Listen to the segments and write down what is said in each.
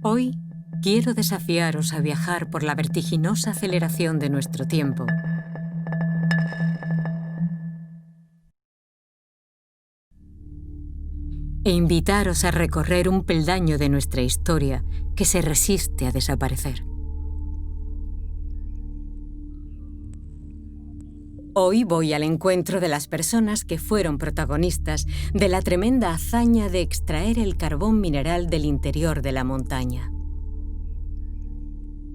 Hoy quiero desafiaros a viajar por la vertiginosa aceleración de nuestro tiempo. E invitaros a recorrer un peldaño de nuestra historia que se resiste a desaparecer. Hoy voy al encuentro de las personas que fueron protagonistas de la tremenda hazaña de extraer el carbón mineral del interior de la montaña.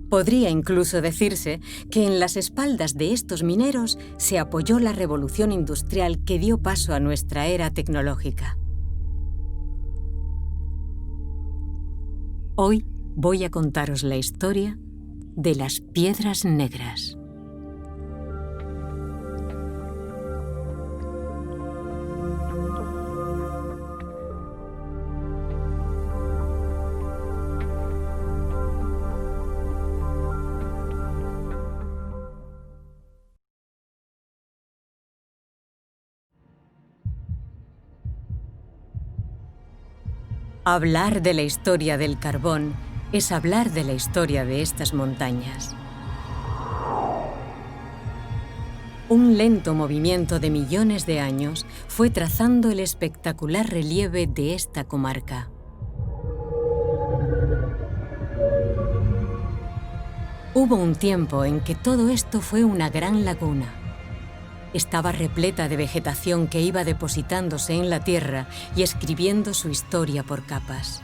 Podría incluso decirse que en las espaldas de estos mineros se apoyó la revolución industrial que dio paso a nuestra era tecnológica. Hoy voy a contaros la historia de las piedras negras. Hablar de la historia del carbón es hablar de la historia de estas montañas. Un lento movimiento de millones de años fue trazando el espectacular relieve de esta comarca. Hubo un tiempo en que todo esto fue una gran laguna. Estaba repleta de vegetación que iba depositándose en la tierra y escribiendo su historia por capas.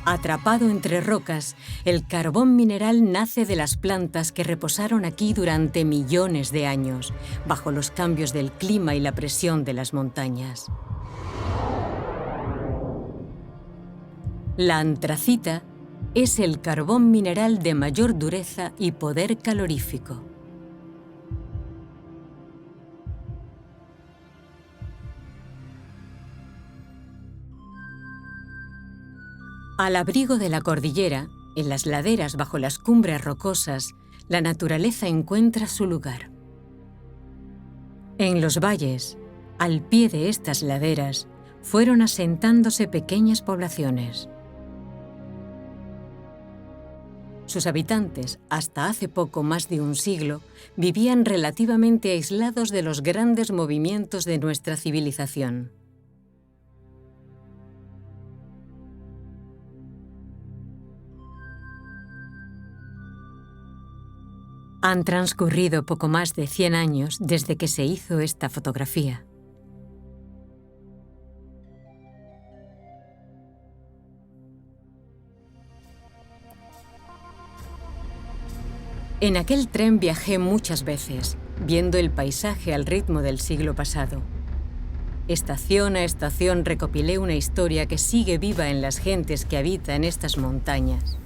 Atrapado entre rocas, el carbón mineral nace de las plantas que reposaron aquí durante millones de años, bajo los cambios del clima y la presión de las montañas. La antracita es el carbón mineral de mayor dureza y poder calorífico. Al abrigo de la cordillera, en las laderas bajo las cumbres rocosas, la naturaleza encuentra su lugar. En los valles, al pie de estas laderas, fueron asentándose pequeñas poblaciones. Sus habitantes, hasta hace poco más de un siglo, vivían relativamente aislados de los grandes movimientos de nuestra civilización. Han transcurrido poco más de 100 años desde que se hizo esta fotografía. En aquel tren viajé muchas veces, viendo el paisaje al ritmo del siglo pasado. Estación a estación recopilé una historia que sigue viva en las gentes que habitan estas montañas.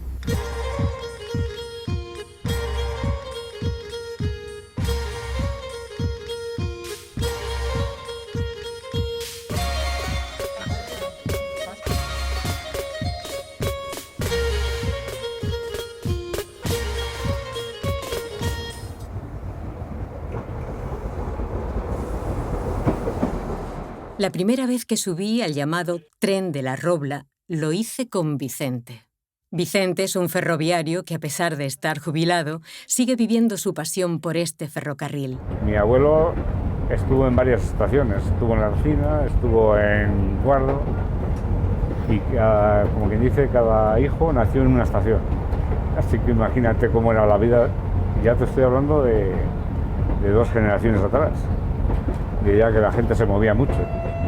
La primera vez que subí al llamado Tren de la Robla, lo hice con Vicente. Vicente es un ferroviario que, a pesar de estar jubilado, sigue viviendo su pasión por este ferrocarril. Mi abuelo estuvo en varias estaciones. Estuvo en La Alcina, estuvo en Guardo y, como quien dice, cada hijo nació en una estación. Así que imagínate cómo era la vida. Ya te estoy hablando de 2 generaciones atrás. Diría que la gente se movía mucho.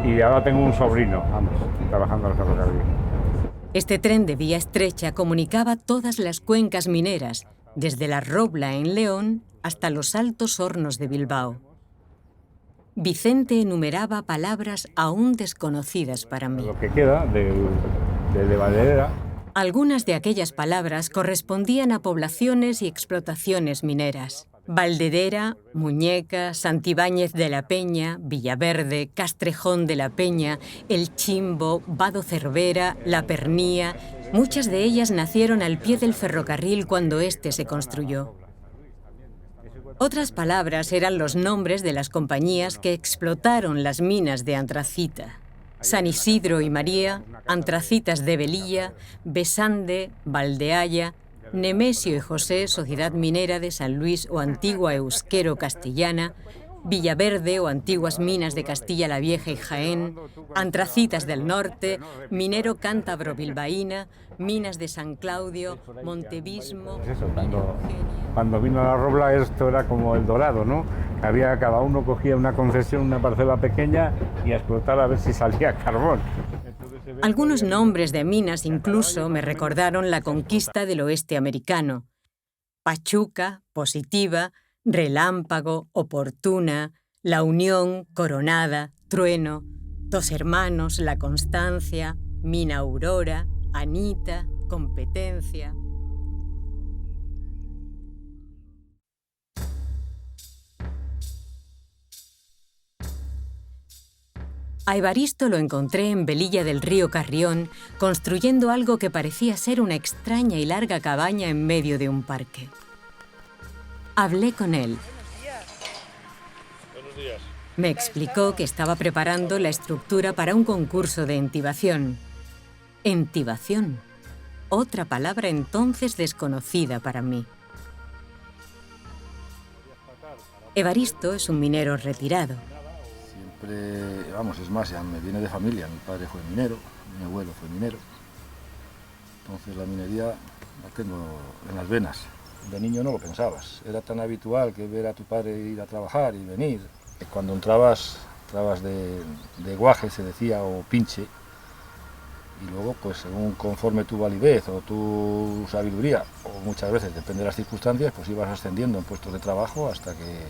Y ahora tengo un sobrino, vamos, trabajando en el ferrocarril. Este tren de vía estrecha comunicaba todas las cuencas mineras, desde La Robla en León hasta los Altos Hornos de Bilbao. Vicente enumeraba palabras aún desconocidas para mí. Lo que queda de Valderera. Algunas de aquellas palabras correspondían a poblaciones y explotaciones mineras. Valdedera, Muñeca, Santibáñez de la Peña, Villaverde, Castrejón de la Peña, El Chimbo, Vado Cervera, La Pernía. Muchas de ellas nacieron al pie del ferrocarril cuando éste se construyó. Otras palabras eran los nombres de las compañías que explotaron las minas de antracita. San Isidro y María, Antracitas de Velilla, Besande, Valdeaya, Nemesio y José, Sociedad Minera de San Luis o Antigua Euskero Castellana, Villaverde o Antiguas Minas de Castilla la Vieja y Jaén, Antracitas del Norte, Minero Cántabro Bilbaína, Minas de San Claudio, Montevismo... Pues eso, cuando vino la Robla esto era como el Dorado, ¿no? Cada uno cogía una concesión, una parcela pequeña y a explotar a ver si salía carbón. Algunos nombres de minas incluso me recordaron la conquista del oeste americano. Pachuca, Positiva, Relámpago, Oportuna, La Unión, Coronada, Trueno, Dos Hermanos, La Constancia, Mina Aurora, Anita, Competencia... A Evaristo lo encontré en Velilla del Río Carrión, construyendo algo que parecía ser una extraña y larga cabaña en medio de un parque. Hablé con él. Buenos días. Me explicó que estaba preparando la estructura para un concurso de entibación. Entibación. Otra palabra entonces desconocida para mí. Evaristo es un minero retirado. Vamos, es más, ya me viene de familia, mi padre fue minero, mi abuelo fue minero, entonces la minería la tengo en las venas. De niño no lo pensabas, era tan habitual que ver a tu padre ir a trabajar y venir. Cuando entrabas de guaje, se decía, o pinche, y luego, pues según conforme tu validez o tu sabiduría, o muchas veces, depende de las circunstancias, pues ibas ascendiendo en puestos de trabajo hasta que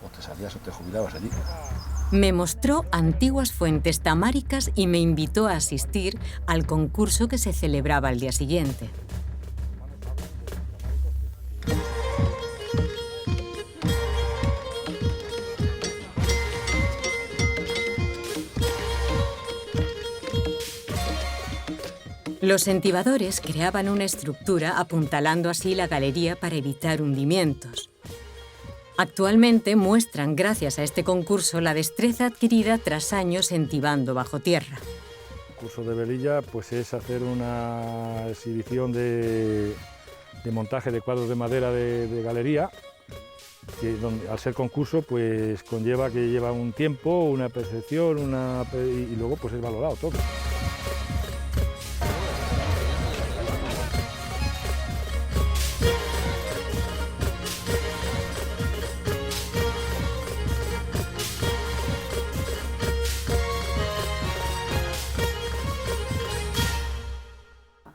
o te salías o te jubilabas allí. Me mostró antiguas fuentes tamáricas y me invitó a asistir al concurso que se celebraba al día siguiente. Los entibadores creaban una estructura apuntalando así la galería para evitar hundimientos. Actualmente muestran, gracias a este concurso, la destreza adquirida tras años entibando bajo tierra. El curso de Velilla pues, es hacer una exhibición de montaje de cuadros de madera de galería, que al ser concurso pues, conlleva que lleva un tiempo, una percepción, y luego pues, es valorado todo.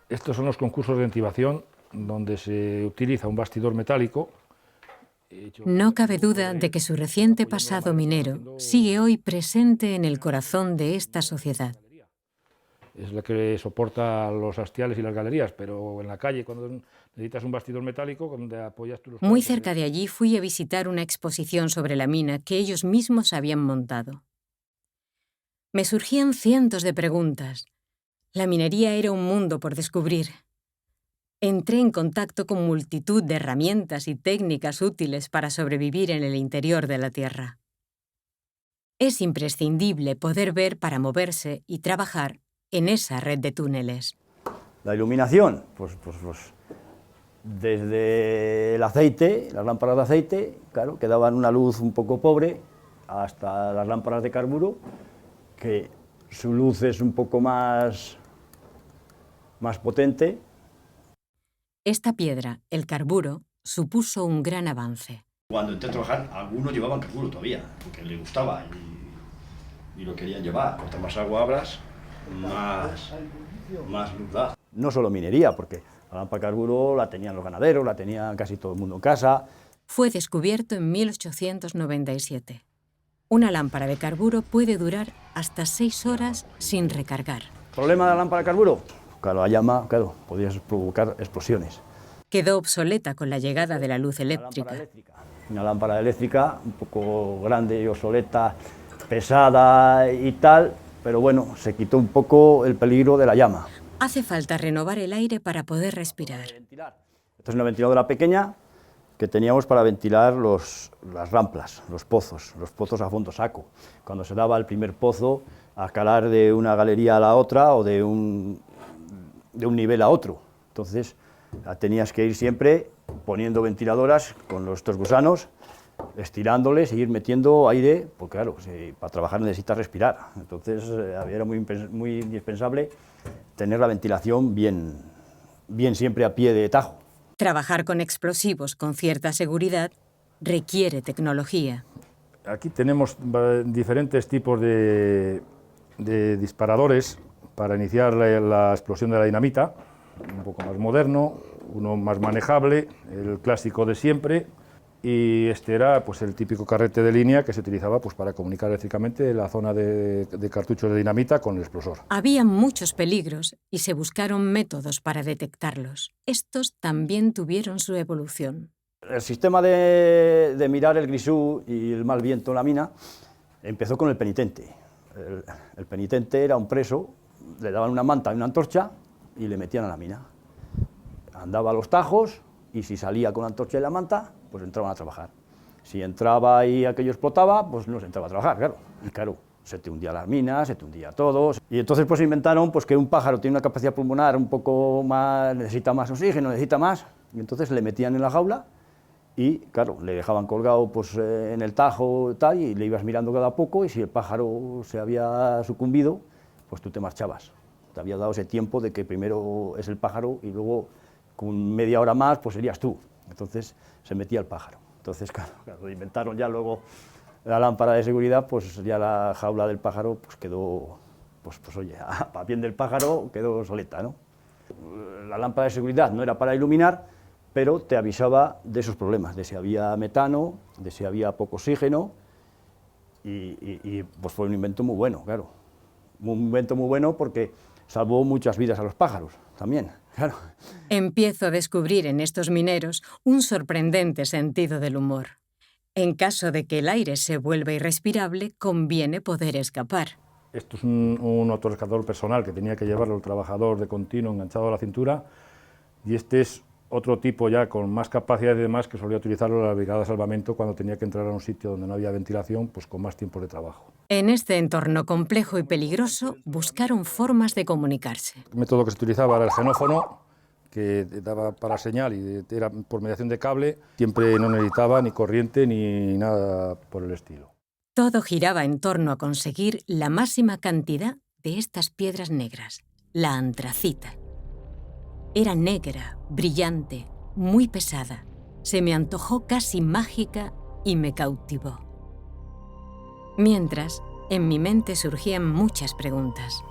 Estos son los concursos de entibación, donde se utiliza un bastidor metálico. No cabe duda de que su reciente pasado minero sigue hoy presente en el corazón de esta sociedad. Es la que soporta los hastiales y las galerías, pero en la calle, cuando necesitas un bastidor metálico, donde apoyas tú los... Muy cerca de allí fui a visitar una exposición sobre la mina que ellos mismos habían montado. Me surgían cientos de preguntas. La minería era un mundo por descubrir. Entré en contacto con multitud de herramientas y técnicas útiles para sobrevivir en el interior de la Tierra. Es imprescindible poder ver para moverse y trabajar en esa red de túneles. La iluminación, pues desde el aceite, las lámparas de aceite, claro, que daban una luz un poco pobre, hasta las lámparas de carburo, que su luz es un poco más potente. Esta piedra, el carburo, supuso un gran avance. Cuando entré a trabajar, algunos llevaban carburo todavía, porque les gustaba y lo querían llevar. Cuanto más agua abras, más luz da. No solo minería, porque la lámpara de carburo la tenían los ganaderos, la tenía casi todo el mundo en casa. Fue descubierto en 1897. Una lámpara de carburo puede durar hasta 6 horas sin recargar. ¿Problema de la lámpara de carburo? Claro, la llama, podía provocar explosiones. Quedó obsoleta con la llegada de la luz eléctrica. Una lámpara eléctrica un poco grande y obsoleta, pesada y tal, pero bueno, se quitó un poco el peligro de la llama. Hace falta renovar el aire para poder respirar. Esta es una ventiladora pequeña que teníamos para ventilar las ramplas, los pozos a fondo saco. Cuando se daba el primer pozo, a calar de una galería a la otra o de un nivel a otro. Entonces, tenías que ir siempre poniendo ventiladoras con estos gusanos, estirándoles y ir metiendo aire, porque claro, para trabajar necesitas respirar. Entonces, era muy indispensable tener la ventilación bien siempre a pie de tajo. Trabajar con explosivos con cierta seguridad requiere tecnología. Aquí tenemos diferentes tipos de disparadores para iniciar la explosión de la dinamita, un poco más moderno, uno más manejable, el clásico de siempre, y este era pues, el típico carrete de línea que se utilizaba pues, para comunicar eléctricamente la zona de cartuchos de dinamita con el explosor. Había muchos peligros y se buscaron métodos para detectarlos. Estos también tuvieron su evolución. El sistema de mirar el grisú y el mal viento en la mina empezó con el penitente. El penitente era un preso, le daban una manta y una antorcha y le metían a la mina. Andaba a los tajos y si salía con la antorcha y la manta, pues entraban a trabajar. Si entraba y aquello explotaba, pues no se entraba a trabajar, claro. Y claro, se te hundía las minas, se te hundía todo. Y entonces pues inventaron pues, que un pájaro tiene una capacidad pulmonar un poco más, necesita más oxígeno, necesita más, y entonces le metían en la jaula y, claro, le dejaban colgado pues, en el tajo y tal, y le ibas mirando cada poco, y si el pájaro se había sucumbido, pues tú te marchabas. Te había dado ese tiempo de que primero es el pájaro y luego con media hora más pues serías tú. Entonces se metía el pájaro. Entonces, claro, inventaron ya luego la lámpara de seguridad, pues ya la jaula del pájaro pues quedó, pues oye, para bien del pájaro quedó soleta, ¿no? La lámpara de seguridad no era para iluminar, pero te avisaba de esos problemas, de si había metano, de si había poco oxígeno, y pues fue un invento muy bueno, claro. Un invento muy bueno porque salvó muchas vidas a los pájaros también, claro. Empiezo a descubrir en estos mineros un sorprendente sentido del humor. En caso de que el aire se vuelva irrespirable, conviene poder escapar. Esto es un autorrescatador personal que tenía que llevarlo el trabajador de continuo enganchado a la cintura, y este es otro tipo ya con más capacidad y demás que solía utilizarlo la brigada de salvamento cuando tenía que entrar a un sitio donde no había ventilación, pues con más tiempo de trabajo. En este entorno complejo y peligroso, buscaron formas de comunicarse. El método que se utilizaba era el genófono, que daba para señal y era por mediación de cable, siempre no necesitaba ni corriente ni nada por el estilo. Todo giraba en torno a conseguir la máxima cantidad de estas piedras negras, la antracita. Era negra, brillante, muy pesada. Se me antojó casi mágica y me cautivó. Mientras, en mi mente surgían muchas preguntas.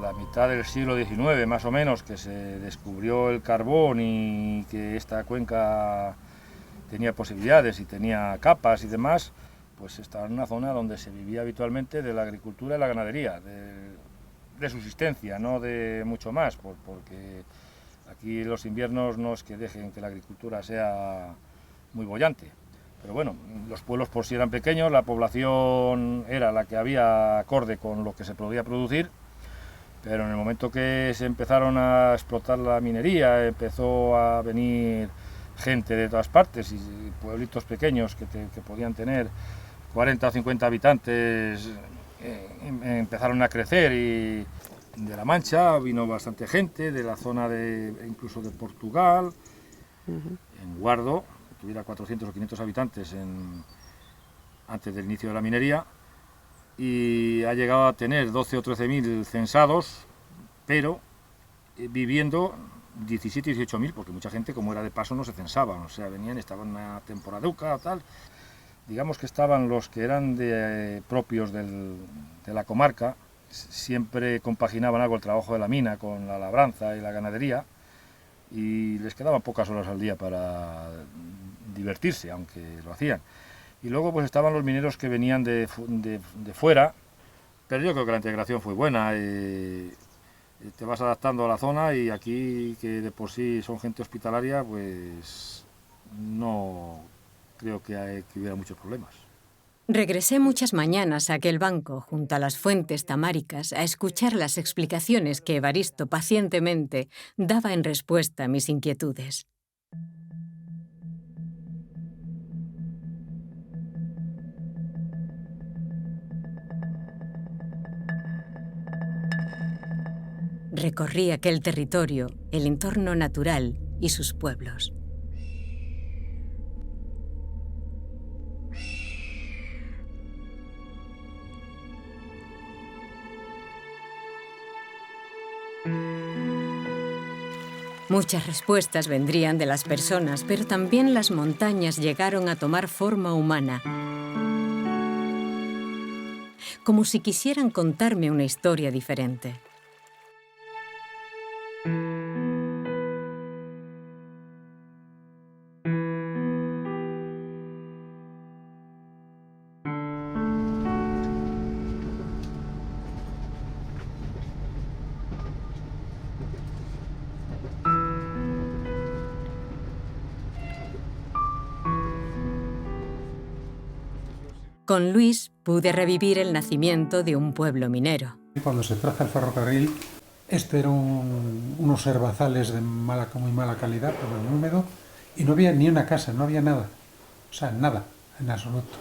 La mitad del siglo XIX, más o menos, que se descubrió el carbón y que esta cuenca tenía posibilidades y tenía capas y demás, pues estaba en una zona donde se vivía habitualmente de la agricultura y la ganadería, de subsistencia, no de mucho más, porque aquí los inviernos no es que dejen que la agricultura sea muy boyante. Pero bueno, los pueblos por sí eran pequeños, la población era la que había acorde con lo que se podía producir, pero en el momento que se empezaron a explotar la minería, empezó a venir gente de todas partes y pueblitos pequeños que podían tener 40 o 50 habitantes, empezaron a crecer, y de La Mancha vino bastante gente, de la zona incluso de Portugal, en Guardo, que tuviera 400 o 500 habitantes antes del inicio de la minería, y ha llegado a tener 12 o 13.000 censados, pero viviendo 17 y 18.000, porque mucha gente, como era de paso, no se censaban, o sea, venían, estaban una temporaduca o tal. Digamos que estaban los que eran propios de la comarca, siempre compaginaban algo el trabajo de la mina con la labranza y la ganadería, y les quedaban pocas horas al día para divertirse, aunque lo hacían. Y luego pues estaban los mineros que venían de fuera, pero yo creo que la integración fue buena. Te vas adaptando a la zona, y aquí, que de por sí son gente hospitalaria, pues no creo que hubiera muchos problemas. Regresé muchas mañanas a aquel banco, junto a las fuentes tamáricas, a escuchar las explicaciones que Evaristo pacientemente daba en respuesta a mis inquietudes. recorrí aquel territorio, el entorno natural y sus pueblos. Muchas respuestas vendrían de las personas, pero también las montañas llegaron a tomar forma humana, como si quisieran contarme una historia diferente. Con Luis pude revivir el nacimiento de un pueblo minero. Cuando se traza el ferrocarril, este era unos herbazales de muy mala calidad, pero muy húmedo, y no había ni una casa, no había nada, o sea, nada, en absoluto.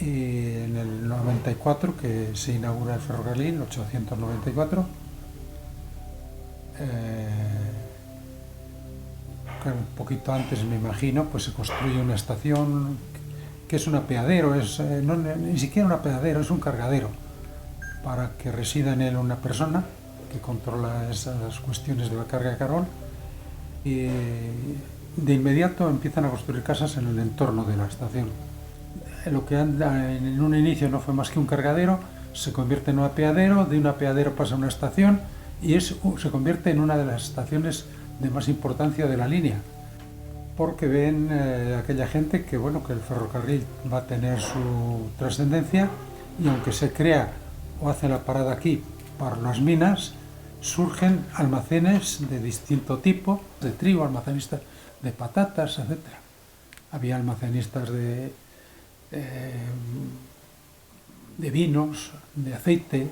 Y en el 94, que se inaugura el ferrocarril, 894, un poquito antes, me imagino, pues se construye una estación que es un apeadero, ni siquiera un apeadero, es un cargadero, para que resida en él una persona que controla esas cuestiones de la carga de carbón. Y de inmediato empiezan a construir casas en el entorno de la estación. Lo que en un inicio no fue más que un cargadero, se convierte en un apeadero, de un apeadero pasa a una estación y se convierte en una de las estaciones de más importancia de la línea, porque ven aquella gente que, bueno, que el ferrocarril va a tener su trascendencia, y aunque se crea o hace la parada aquí para las minas, surgen almacenes de distinto tipo, de trigo, almacenistas de patatas, etc. Había almacenistas de vinos, de aceite,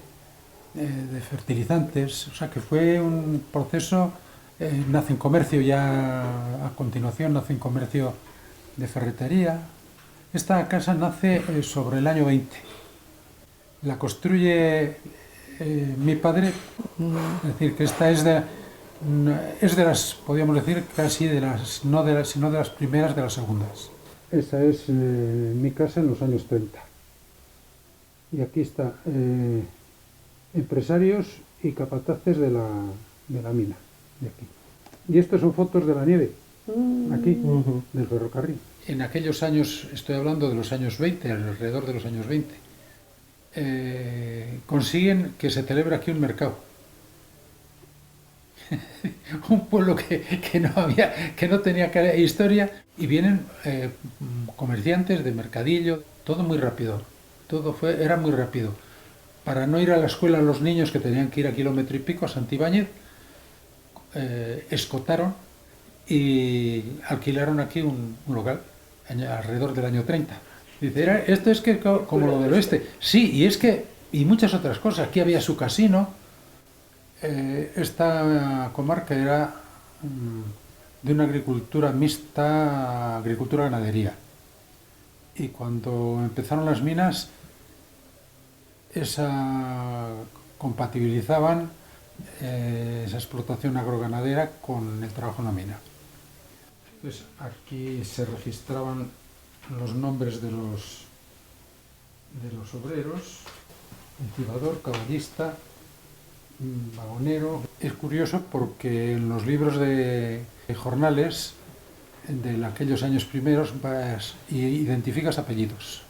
de fertilizantes, o sea que fue un proceso. Nace en comercio ya, a continuación nace en comercio de ferretería. Esta casa nace sobre el año 20. La construye mi padre, es decir, que esta es de las, podríamos decir, casi de las, sino de las primeras, de las segundas. Esa es mi casa en los años 30. Y aquí está empresarios y capataces de la mina. De aquí. Y estas son fotos de la nieve, aquí, del ferrocarril. En aquellos años, estoy hablando de los años 20, alrededor de los años 20, consiguen que se celebre aquí un mercado. Un pueblo que no tenía historia, y vienen comerciantes de mercadillo, todo muy rápido, era muy rápido. Para no ir a la escuela los niños, que tenían que ir a kilómetro y pico, a Santibáñez, escotaron y alquilaron aquí un local alrededor del año 30. Dice, esto es que como lo del oeste. Sí, y muchas otras cosas. Aquí había su casino. Esta comarca era de una agricultura mixta, agricultura-ganadería. Y cuando empezaron las minas, compatibilizaban esa explotación agroganadera con el trabajo en la mina. Entonces, aquí se registraban los nombres de los obreros: cultivador, caballista, vagonero. Es curioso porque en los libros de jornales de aquellos años primeros identificas apellidos.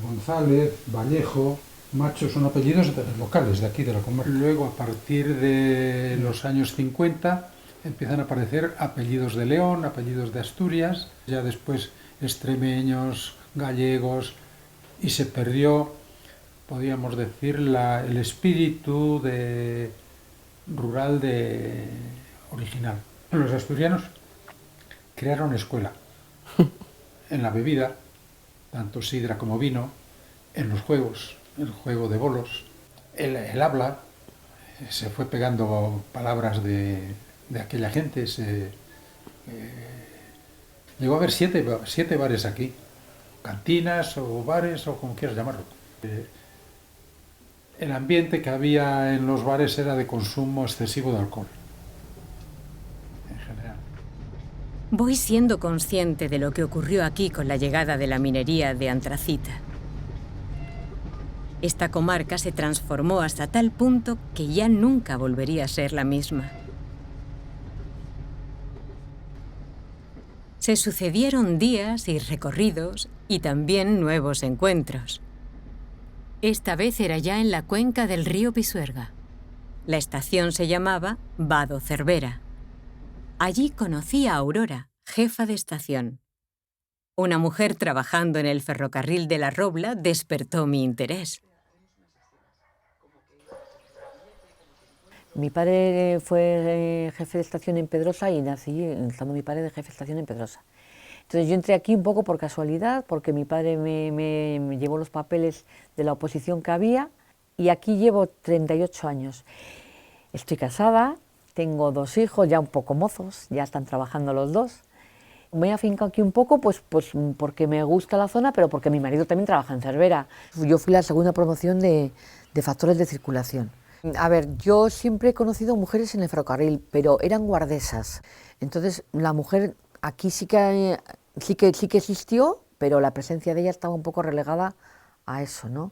González, Vallejo, Macho son apellidos locales de aquí, de la comarca. Luego, a partir de los años 50, empiezan a aparecer apellidos de León, apellidos de Asturias, ya después extremeños, gallegos, y se perdió, podríamos decir, el espíritu rural original. Los asturianos crearon escuela en la bebida, tanto sidra como vino, en los juegos, el juego de bolos, el habla. Se fue pegando palabras de aquella gente. Llegó a haber siete bares aquí, cantinas o bares o como quieras llamarlo. el ambiente que había en los bares era de consumo excesivo de alcohol, en general. Voy siendo consciente de lo que ocurrió aquí con la llegada de la minería de antracita. Esta comarca se transformó hasta tal punto que ya nunca volvería a ser la misma. Se sucedieron días y recorridos y también nuevos encuentros. Esta vez era ya en la cuenca del río Pisuerga. La estación se llamaba Vado Cervera. Allí conocí a Aurora, jefa de estación. Una mujer trabajando en el ferrocarril de la Robla despertó mi interés. Mi padre fue jefe de estación en Pedrosa y nací estando mi padre de jefe de estación en Pedrosa. Entonces yo entré aquí un poco por casualidad, porque mi padre me llevó los papeles de la oposición que había, y aquí llevo 38 años. Estoy casada, tengo 2 hijos, ya un poco mozos, ya están trabajando los 2. Me he afincado aquí un poco pues porque me gusta la zona, pero porque mi marido también trabaja en Cervera. Yo fui la segunda promoción de factores de circulación. A ver, yo siempre he conocido mujeres en el ferrocarril, pero eran guardesas. Entonces, la mujer aquí sí que existió, pero la presencia de ella estaba un poco relegada a eso, ¿no?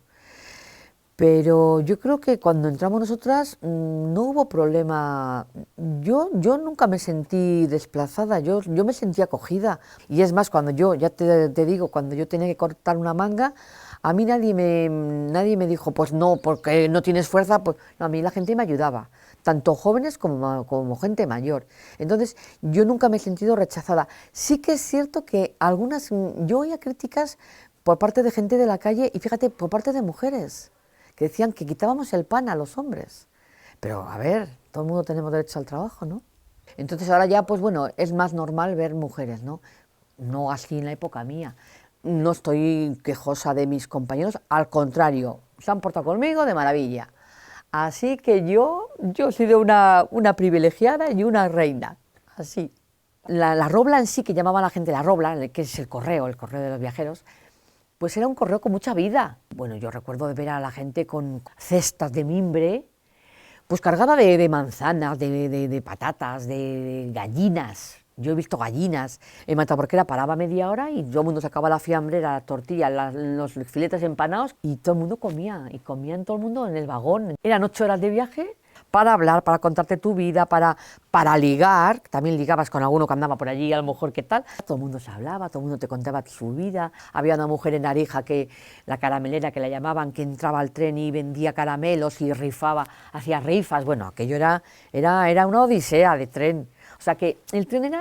Pero yo creo que cuando entramos nosotras no hubo problema. Yo nunca me sentí desplazada, yo me sentí acogida. Y es más, cuando yo, ya te digo, cuando yo tenía que cortar una manga, a mí nadie me dijo, pues no, porque no tienes fuerza. Pues no, a mí la gente me ayudaba, tanto jóvenes como gente mayor. Entonces, yo nunca me he sentido rechazada. Sí que es cierto que yo oía críticas por parte de gente de la calle y fíjate, por parte de mujeres, que decían que quitábamos el pan a los hombres. Pero, a ver, todo el mundo tenemos derecho al trabajo, ¿no? Entonces ahora ya, pues bueno, es más normal ver mujeres, ¿no? No así en la época mía. No estoy quejosa de mis compañeros, al contrario, se han portado conmigo de maravilla. Así que yo he sido una privilegiada y una reina, así. La Robla en sí, que llamaba la gente la Robla, que es el correo de los viajeros, pues era un correo con mucha vida. Bueno, yo recuerdo de ver a la gente con cestas de mimbre, pues cargada de manzanas, de patatas, de gallinas. Yo he visto gallinas en Mataporquera, paraba media hora y todo el mundo sacaba la fiambre, la tortilla, los filetes empanados y todo el mundo comía, y comían todo el mundo en el vagón. Eran 8 horas de viaje para hablar, para contarte tu vida, para ligar. También ligabas con alguno que andaba por allí, a lo mejor qué tal. Todo el mundo se hablaba, todo el mundo te contaba su vida. Había una mujer en Arija, la caramelera que la llamaban, que entraba al tren y vendía caramelos y rifaba, hacía rifas. Bueno, aquello era una odisea de tren. O sea que el tren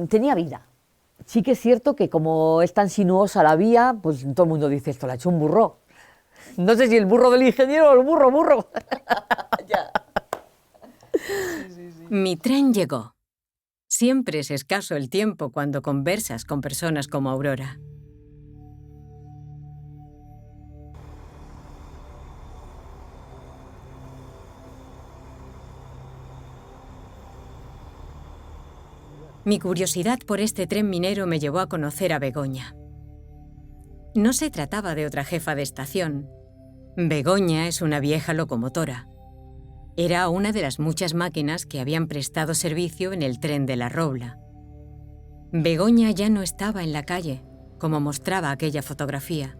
tenía vida. Sí que es cierto que como es tan sinuosa la vía, pues todo el mundo dice, esto la ha hecho un burro. No sé si el burro del ingeniero o el burro. Ya. Mi tren llegó. Siempre es escaso el tiempo cuando conversas con personas como Aurora. Mi curiosidad por este tren minero me llevó a conocer a Begoña. No se trataba de otra jefa de estación. Begoña es una vieja locomotora. Era una de las muchas máquinas que habían prestado servicio en el tren de la Robla. Begoña ya no estaba en la calle, como mostraba aquella fotografía,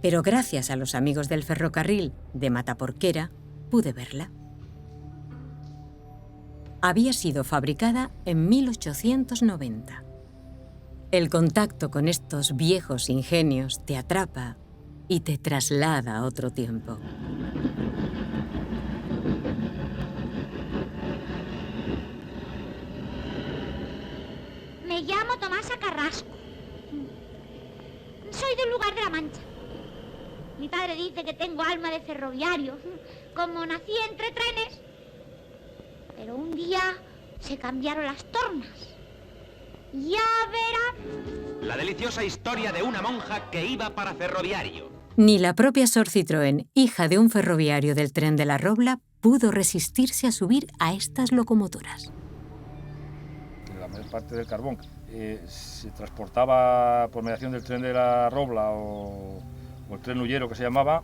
pero gracias a los amigos del ferrocarril de Mataporquera pude verla. Había sido fabricada en 1890. El contacto con estos viejos ingenios te atrapa y te traslada a otro tiempo. Me llamo Tomasa Carrasco. Soy del lugar de la Mancha. Mi padre dice que tengo alma de ferroviario. Como nací entre trenes, pero un día se cambiaron las tornas. Ya verás. La deliciosa historia de una monja que iba para ferroviario. Ni la propia Sor Citroën, hija de un ferroviario del tren de la Robla, pudo resistirse a subir a estas locomotoras. La mayor parte del carbón se transportaba por mediación del tren de la Robla o el tren huyero que se llamaba,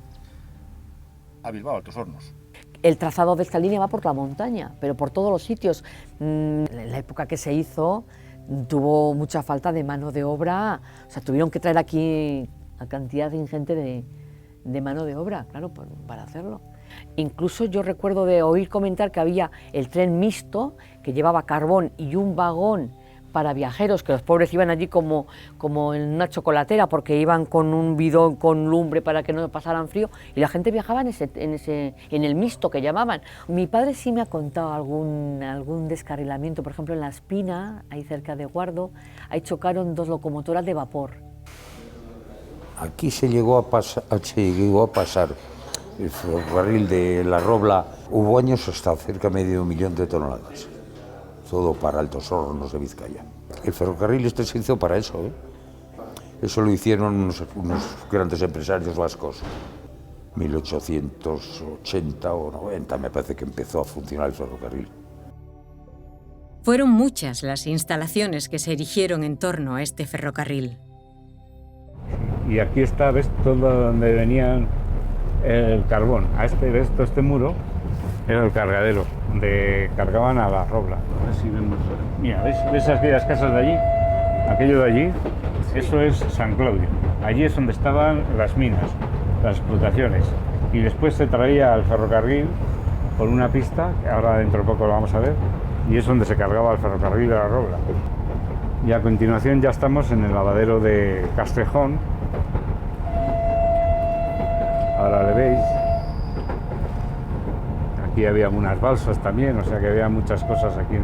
a Bilbao, a Altos Hornos. El trazado de esta línea va por la montaña, pero por todos los sitios. En la época que se hizo tuvo mucha falta de mano de obra, o sea, tuvieron que traer aquí a cantidad ingente de mano de obra, claro, para hacerlo. Incluso yo recuerdo de oír comentar que había el tren mixto que llevaba carbón y un vagón para viajeros, que los pobres iban allí como en una chocolatera porque iban con un bidón con lumbre para que no pasaran frío, y la gente viajaba en el mixto que llamaban. Mi padre sí me ha contado algún descarrilamiento, por ejemplo en La Espina, ahí cerca de Guardo, ahí chocaron 2 locomotoras de vapor. Aquí se llegó a pasar el ferrocarril de La Robla, hubo años hasta cerca de 500.000 de toneladas. Todo para Altos Hornos de Vizcaya. El ferrocarril este se hizo para eso, ¿eh? Eso lo hicieron unos grandes empresarios vascos. 1880 o 90 me parece que empezó a funcionar el ferrocarril. Fueron muchas las instalaciones que se erigieron en torno a este ferrocarril. Y aquí está, ves, todo donde venían el carbón. ¿Ves todo este muro? Era el cargadero, donde cargaban a La Robla. A ver si vemos. Mira, ¿ves aquellas casas de allí? Aquello de allí, eso es San Claudio. Allí es donde estaban las minas, las explotaciones. Y después se traía al ferrocarril por una pista, que ahora dentro de poco lo vamos a ver, y es donde se cargaba el ferrocarril de La Robla. Y a continuación ya estamos en el lavadero de Castrejón. Ahora le veis. Aquí había unas balsas también, o sea que había muchas cosas aquí en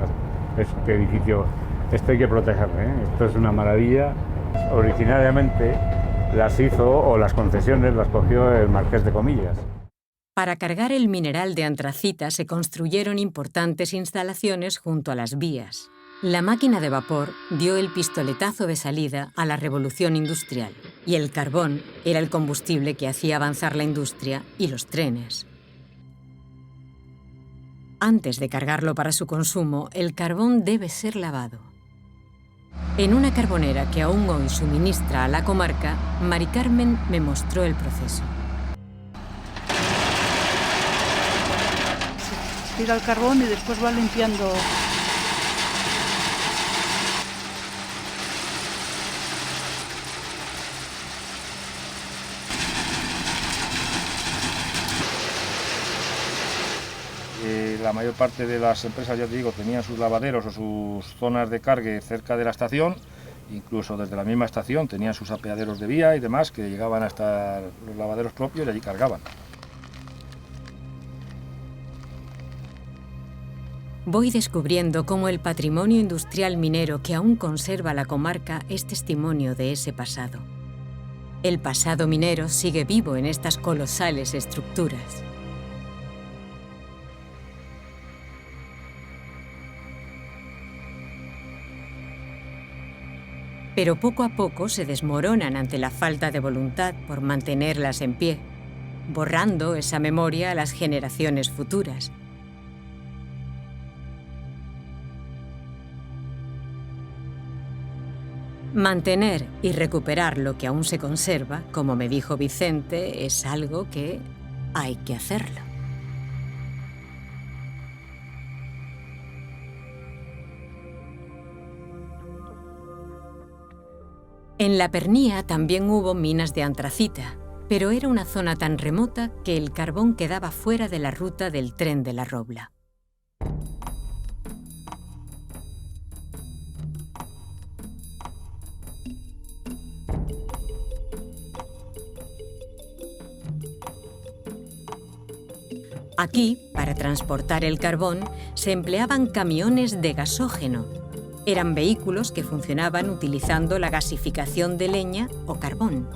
este edificio. Esto hay que protegerlo, ¿eh? Esto es una maravilla. Originariamente las hizo, o las concesiones las cogió el Marqués de Comillas. Para cargar el mineral de antracita se construyeron importantes instalaciones junto a las vías. La máquina de vapor dio el pistoletazo de salida a la revolución industrial, y el carbón era el combustible que hacía avanzar la industria y los trenes. Antes de cargarlo para su consumo, el carbón debe ser lavado. En una carbonera que aún hoy suministra a la comarca, Mari Carmen me mostró el proceso. Se tira el carbón y después va limpiando. La mayor parte de las empresas, ya te digo, tenían sus lavaderos o sus zonas de cargue cerca de la estación, incluso desde la misma estación tenían sus apeaderos de vía y demás que llegaban hasta los lavaderos propios y allí cargaban. Voy descubriendo cómo el patrimonio industrial minero que aún conserva la comarca es testimonio de ese pasado. El pasado minero sigue vivo en estas colosales estructuras. Pero poco a poco se desmoronan ante la falta de voluntad por mantenerlas en pie, borrando esa memoria a las generaciones futuras. Mantener y recuperar lo que aún se conserva, como me dijo Vicente, es algo que hay que hacerlo. En La Pernía también hubo minas de antracita, pero era una zona tan remota que el carbón quedaba fuera de la ruta del tren de La Robla. Aquí, para transportar el carbón, se empleaban camiones de gasógeno. Eran vehículos que funcionaban utilizando la gasificación de leña o carbón.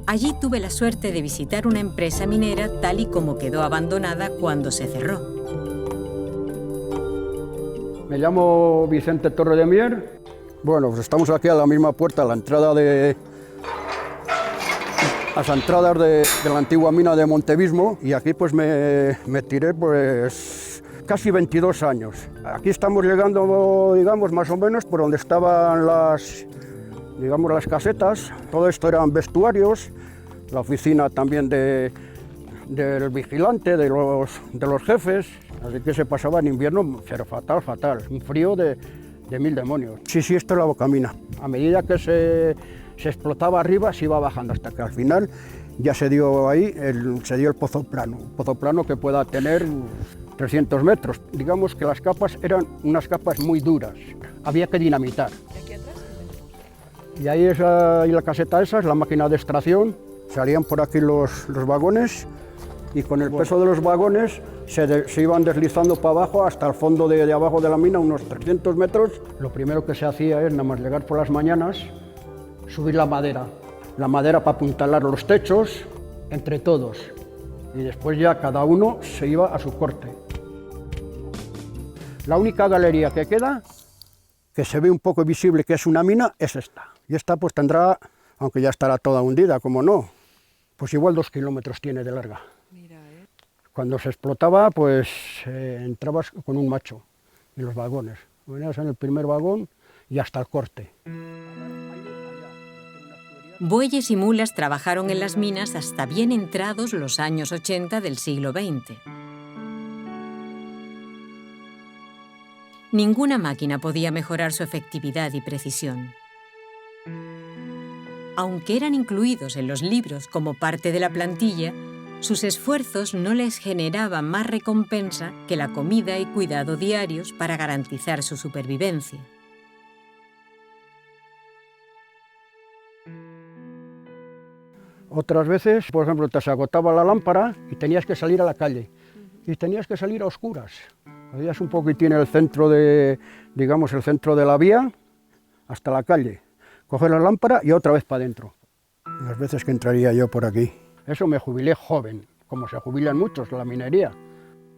Allí tuve la suerte de visitar una empresa minera tal y como quedó abandonada cuando se cerró. Me llamo Vicente Torre de Mier. Bueno, pues estamos aquí a la misma puerta, a la entrada de... a las entradas de la antigua mina de Montevismo, y aquí pues me tiré pues casi 22 años. Aquí estamos llegando, digamos, más o menos por donde estaban las casetas. Todo esto eran vestuarios, la oficina también de del vigilante, de los jefes, así que se pasaba en invierno, pero fatal, fatal, un frío de mil demonios. Sí, esto es la bocamina. A medida que se explotaba arriba, se iba bajando hasta que al final ya se dio ahí, se dio el pozo plano que pueda tener 300 metros. Digamos que las capas eran unas capas muy duras, había que dinamitar. Y ahí la caseta esa es la máquina de extracción, salían por aquí los vagones y con el peso de los vagones se iban deslizando para abajo hasta el fondo de abajo de la mina, unos 300 metros. Lo primero que se hacía es nada más llegar por las mañanas, subir la madera para apuntalar los techos entre todos y después ya cada uno se iba a su corte. La única galería que queda, que se ve un poco visible que es una mina, es esta. Y esta pues tendrá, aunque ya estará toda hundida, como no, pues igual 2 kilómetros tiene de larga. Cuando se explotaba, pues entrabas con un macho en los vagones. Venías en el primer vagón y hasta el corte. Bueyes y mulas trabajaron en las minas hasta bien entrados los años 80 del siglo XX. Ninguna máquina podía mejorar su efectividad y precisión. Aunque eran incluidos en los libros como parte de la plantilla, sus esfuerzos no les generaban más recompensa que la comida y cuidado diarios para garantizar su supervivencia. Otras veces, por ejemplo, te se agotaba la lámpara y tenías que salir a la calle. Y tenías que salir a oscuras. Habías un poquitín el centro de la vía hasta la calle. Coger la lámpara y otra vez para adentro. Las veces que entraría yo por aquí. Eso me jubilé joven, como se jubilan muchos en la minería.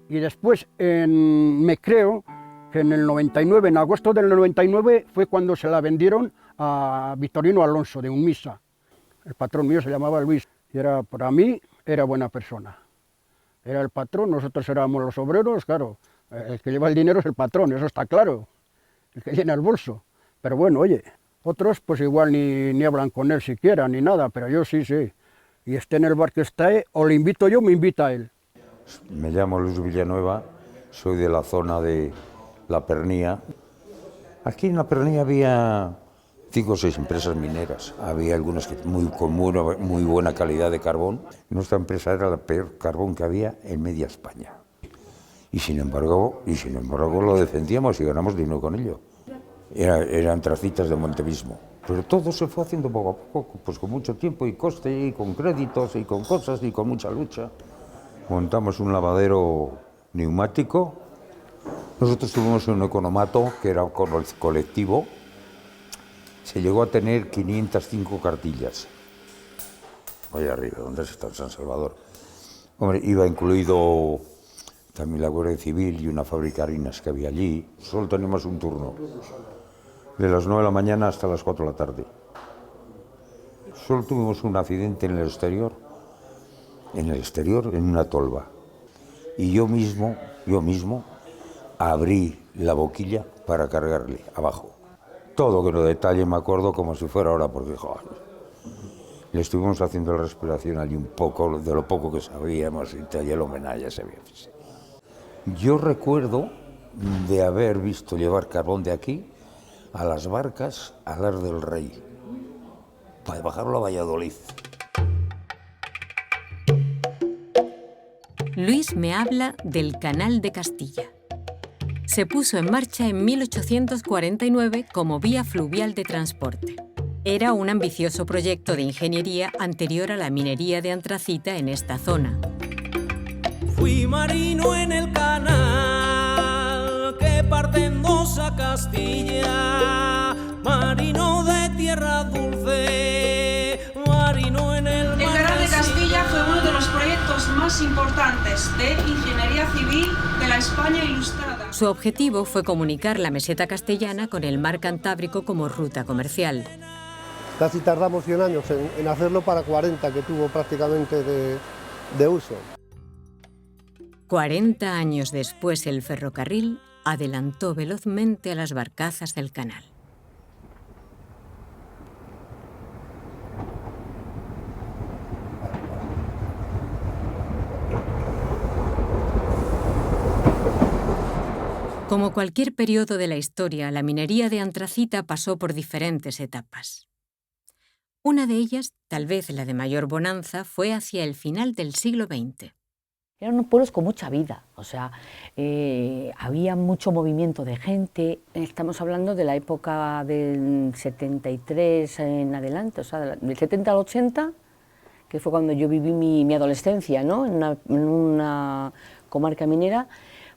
Y después, me creo que en el 99, en agosto del 99, fue cuando se la vendieron a Victorino Alonso de Unmisa. El patrón mío se llamaba Luis y para mí era buena persona. Era el patrón, nosotros éramos los obreros, claro. El que lleva el dinero es el patrón, eso está claro. El que llena el bolso. Pero bueno, oye, otros pues igual ni hablan con él siquiera, ni nada, pero yo sí. Y esté en el bar que está, o le invito yo, me invita él. Me llamo Luis Villanueva, soy de la zona de La Pernía. Aquí en La Pernía había 5 o 6 empresas mineras. Había algunas con muy buena calidad de carbón. Nuestra empresa era la peor carbón que había en media España. Y sin embargo lo defendíamos y ganamos dinero con ello. Eran tracitas de Montevismo. Pero todo se fue haciendo poco a poco, pues con mucho tiempo y coste, y con créditos, y con cosas, y con mucha lucha. Montamos un lavadero neumático. Nosotros tuvimos un economato, que era colectivo. Se llegó a tener 505 cartillas. Allá arriba, donde está San Salvador. Hombre, iba incluido también la Guardia Civil y una fábrica de harinas que había allí. Solo teníamos un turno. De las 9 de la mañana hasta las 4 de la tarde. Solo tuvimos un accidente en el exterior, en una tolva. Y yo mismo abrí la boquilla para cargarle abajo. Todo que no detalle me acuerdo como si fuera ahora, porque joder, le estuvimos haciendo la respiración allí un poco, de lo poco que sabíamos, y el homenaje se había hecho. Yo recuerdo de haber visto llevar carbón de aquí a las barcas a Las del Rey, para bajarlo a Valladolid. Luis me habla del Canal de Castilla. Se puso en marcha en 1849 como vía fluvial de transporte. Era un ambicioso proyecto de ingeniería anterior a la minería de antracita en esta zona. Fui marino en el canal que parte en dos a Castilla, marino de tierra dulce, marino en el mar. El Canal de Castilla fue uno de los proyectos más importantes de ingeniería civil de la España ilustrada. Su objetivo fue comunicar la meseta castellana con el mar Cantábrico como ruta comercial. Casi tardamos 100 años en hacerlo para 40 que tuvo prácticamente de uso. 40 años después, el ferrocarril adelantó velozmente a las barcazas del canal. Como cualquier periodo de la historia, la minería de antracita pasó por diferentes etapas. Una de ellas, tal vez la de mayor bonanza, fue hacia el final del siglo XX. Eran unos pueblos con mucha vida, o sea, había mucho movimiento de gente. Estamos hablando de la época del 73 en adelante, o sea, del 70 al 80, que fue cuando yo viví mi adolescencia, ¿no? En una comarca minera.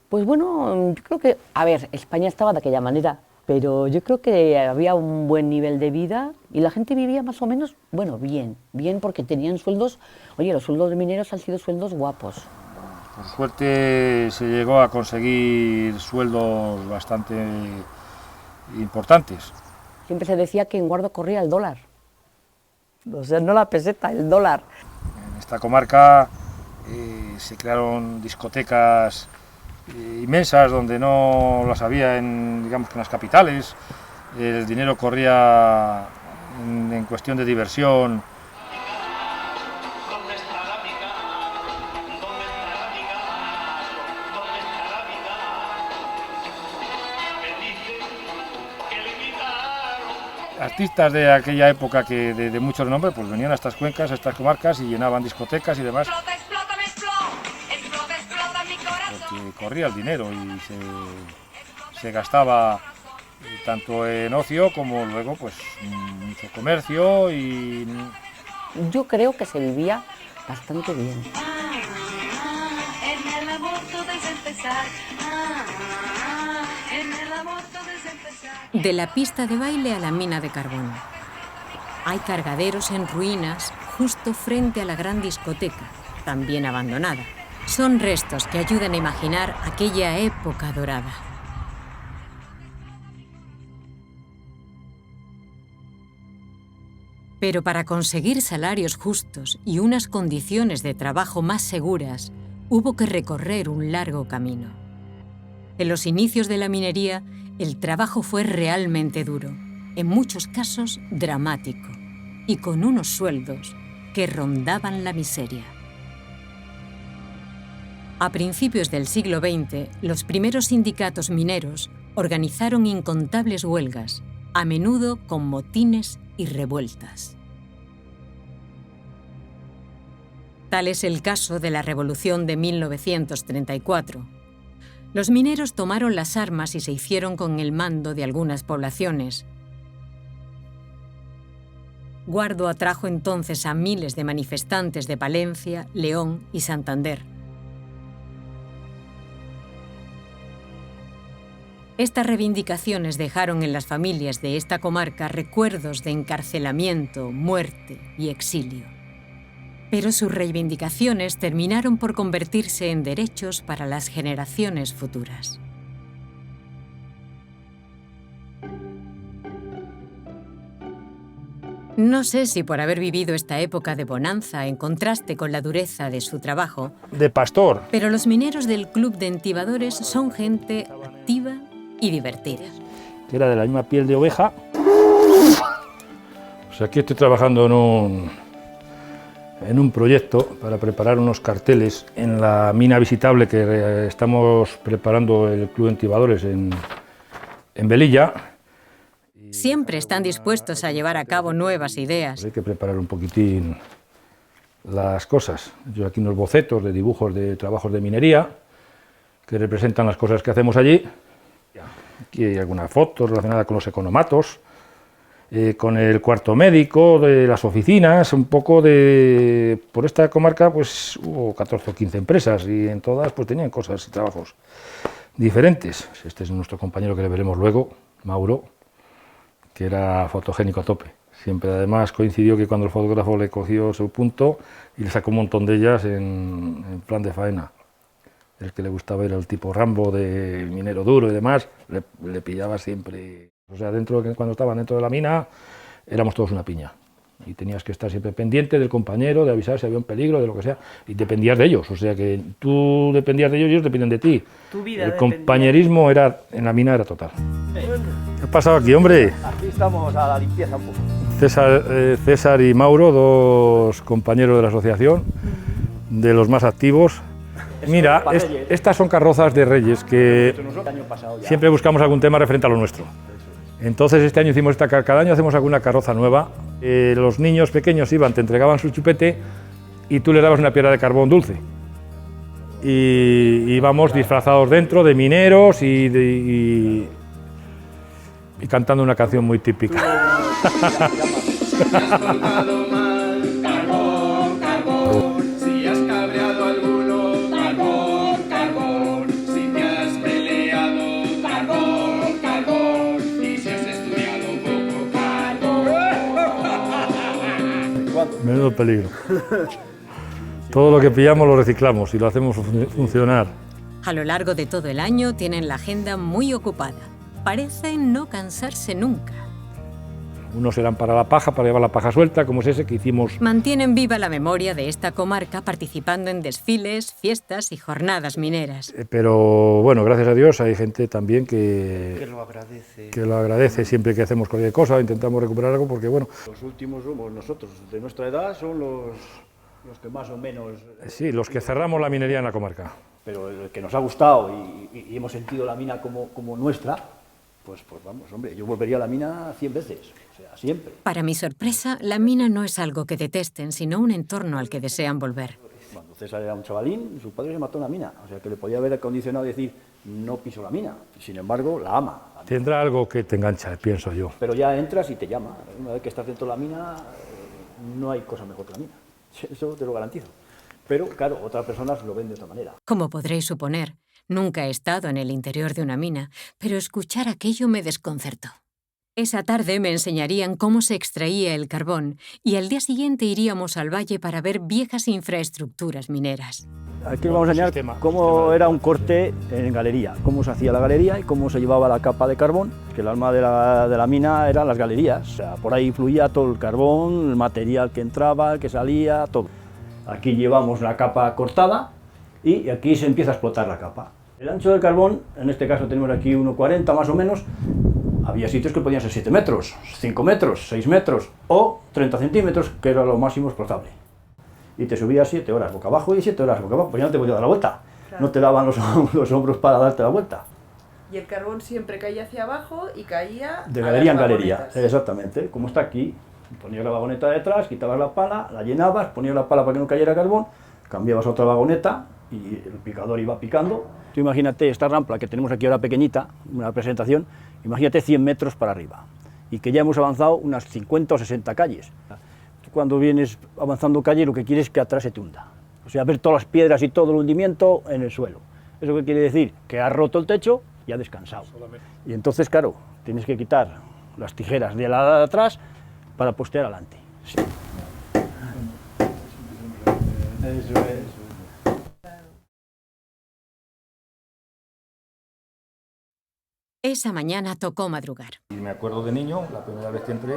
Pues bueno, yo creo que, a ver, España estaba de aquella manera, pero yo creo que había un buen nivel de vida y la gente vivía más o menos, bueno, bien porque tenían sueldos. Oye, los sueldos de mineros han sido sueldos guapos. Por suerte se llegó a conseguir sueldos bastante importantes. Siempre se decía que en Guardo corría el dólar, o sea, no la peseta, el dólar. En esta comarca se crearon discotecas inmensas donde no las había digamos que en las capitales. El dinero corría en cuestión de diversión. Artistas de aquella época que de mucho renombre pues venían a estas cuencas, a estas comarcas y llenaban discotecas y demás. Porque corría el dinero y se gastaba tanto en ocio como luego pues mucho comercio y... Yo creo que se vivía bastante bien. De la pista de baile a la mina de carbón. Hay cargaderos en ruinas justo frente a la gran discoteca, también abandonada. Son restos que ayudan a imaginar aquella época dorada. Pero para conseguir salarios justos y unas condiciones de trabajo más seguras, hubo que recorrer un largo camino. En los inicios de la minería, el trabajo fue realmente duro, en muchos casos dramático, y con unos sueldos que rondaban la miseria. A principios del siglo XX, los primeros sindicatos mineros organizaron incontables huelgas, a menudo con motines y revueltas. Tal es el caso de la Revolución de 1934. Los mineros tomaron las armas y se hicieron con el mando de algunas poblaciones. Guardo atrajo entonces a miles de manifestantes de Palencia, León y Santander. Estas reivindicaciones dejaron en las familias de esta comarca recuerdos de encarcelamiento, muerte y exilio. Pero sus reivindicaciones terminaron por convertirse en derechos para las generaciones futuras. No sé si por haber vivido esta época de bonanza en contraste con la dureza de su trabajo, de pastor, pero los mineros del Club de Entibadores son gente activa y divertida. Que era de la misma piel de oveja. O sea, aquí estoy trabajando en un proyecto para preparar unos carteles en la mina visitable que estamos preparando el Club de Entibadores en Velilla. Siempre están dispuestos a llevar a cabo nuevas ideas. Hay que preparar un poquitín las cosas. Yo aquí unos bocetos de dibujos de trabajos de minería que representan las cosas que hacemos allí. Aquí hay algunas fotos relacionadas con los economatos, con el cuarto médico, de las oficinas, un poco de... Por esta comarca pues hubo 14 o 15 empresas y en todas pues tenían cosas y trabajos diferentes. Este es nuestro compañero que le veremos luego, Mauro, que era fotogénico a tope. Siempre además coincidió que cuando el fotógrafo le cogió su punto y le sacó un montón de ellas en plan de faena. El que le gustaba era el tipo Rambo de minero duro y demás, le pillaba siempre. O sea, cuando estaban dentro de la mina éramos todos una piña. Y tenías que estar siempre pendiente del compañero, de avisar si había un peligro, de lo que sea. Y dependías de ellos, o sea que tú dependías de ellos y ellos dependen de ti. Tu vida el compañerismo en la mina era total. ¿Qué ha pasado aquí, hombre? Aquí estamos a la limpieza un poco. César y Mauro, dos compañeros de la asociación, de los más activos. Mira, estas son carrozas de Reyes que siempre buscamos algún tema referente a lo nuestro. Entonces este año hicimos cada año hacemos alguna carroza nueva. Los niños pequeños iban, te entregaban su chupete y tú les dabas una piedra de carbón dulce. Y íbamos disfrazados dentro de mineros y cantando una canción muy típica. Menudo peligro. Todo lo que pillamos lo reciclamos y lo hacemos funcionar. A lo largo de todo el año tienen la agenda muy ocupada. Parecen no cansarse nunca. Unos serán para la paja, para llevar la paja suelta, como es ese que hicimos. Mantienen viva la memoria de esta comarca participando en desfiles, fiestas y jornadas mineras. Pero bueno, gracias a Dios hay gente también que lo agradece siempre que hacemos cualquier cosa, intentamos recuperar algo porque bueno. Los últimos somos nosotros, de nuestra edad son los que más o menos... Sí, los que cerramos la minería en la comarca. Pero el que nos ha gustado y hemos sentido la mina como nuestra, pues vamos, hombre, yo volvería a la mina 100 veces, o sea, siempre. Para mi sorpresa, la mina no es algo que detesten, sino un entorno al que desean volver. Cuando César era un chavalín, su padre se mató en la mina, o sea, que le podía haber acondicionado y decir, no piso la mina, sin embargo, la ama. Tendrá algo que te engancha, pienso yo. Pero ya entras y te llama, una vez que estás dentro de la mina, no hay cosa mejor que la mina, eso te lo garantizo. Pero, claro, otras personas lo ven de otra manera. Como podréis suponer, nunca he estado en el interior de una mina, pero escuchar aquello me desconcertó. Esa tarde me enseñarían cómo se extraía el carbón y al día siguiente iríamos al valle para ver viejas infraestructuras mineras. Aquí vamos a enseñar cómo era un corte en galería, cómo se hacía la galería y cómo se llevaba la capa de carbón, que el alma de la mina eran las galerías, o sea, por ahí fluía todo el carbón, el material que entraba, el que salía, todo. Aquí llevamos la capa cortada y aquí se empieza a explotar la capa. El ancho del carbón, en este caso tenemos aquí 1,40 más o menos, había sitios que podían ser 7 metros, 5 metros, 6 metros o 30 centímetros, que era lo máximo explotable. Y te subías 7 horas boca abajo y 7 horas boca abajo, pues ya no te podías dar la vuelta, claro. No te daban los hombros para darte la vuelta. Y el carbón siempre caía hacia abajo y caía de galería en galería, exactamente, como está aquí. Ponías la vagoneta detrás, quitabas la pala, la llenabas, ponías la pala para que no cayera carbón, cambiabas a otra vagoneta y el picador iba picando. Tú imagínate esta rampa que tenemos aquí ahora pequeñita, una presentación, imagínate 100 metros para arriba y que ya hemos avanzado unas 50 o 60 calles. Cuando vienes avanzando calle lo que quieres es que atrás se te hunda, o sea, ver todas las piedras y todo el hundimiento en el suelo. ¿Eso qué quiere decir? Que has roto el techo y has descansado. Y entonces, claro, tienes que quitar las tijeras de la de atrás para postear adelante. Sí. Eso es. Esa mañana tocó madrugar. Y me acuerdo de niño, la primera vez que entré,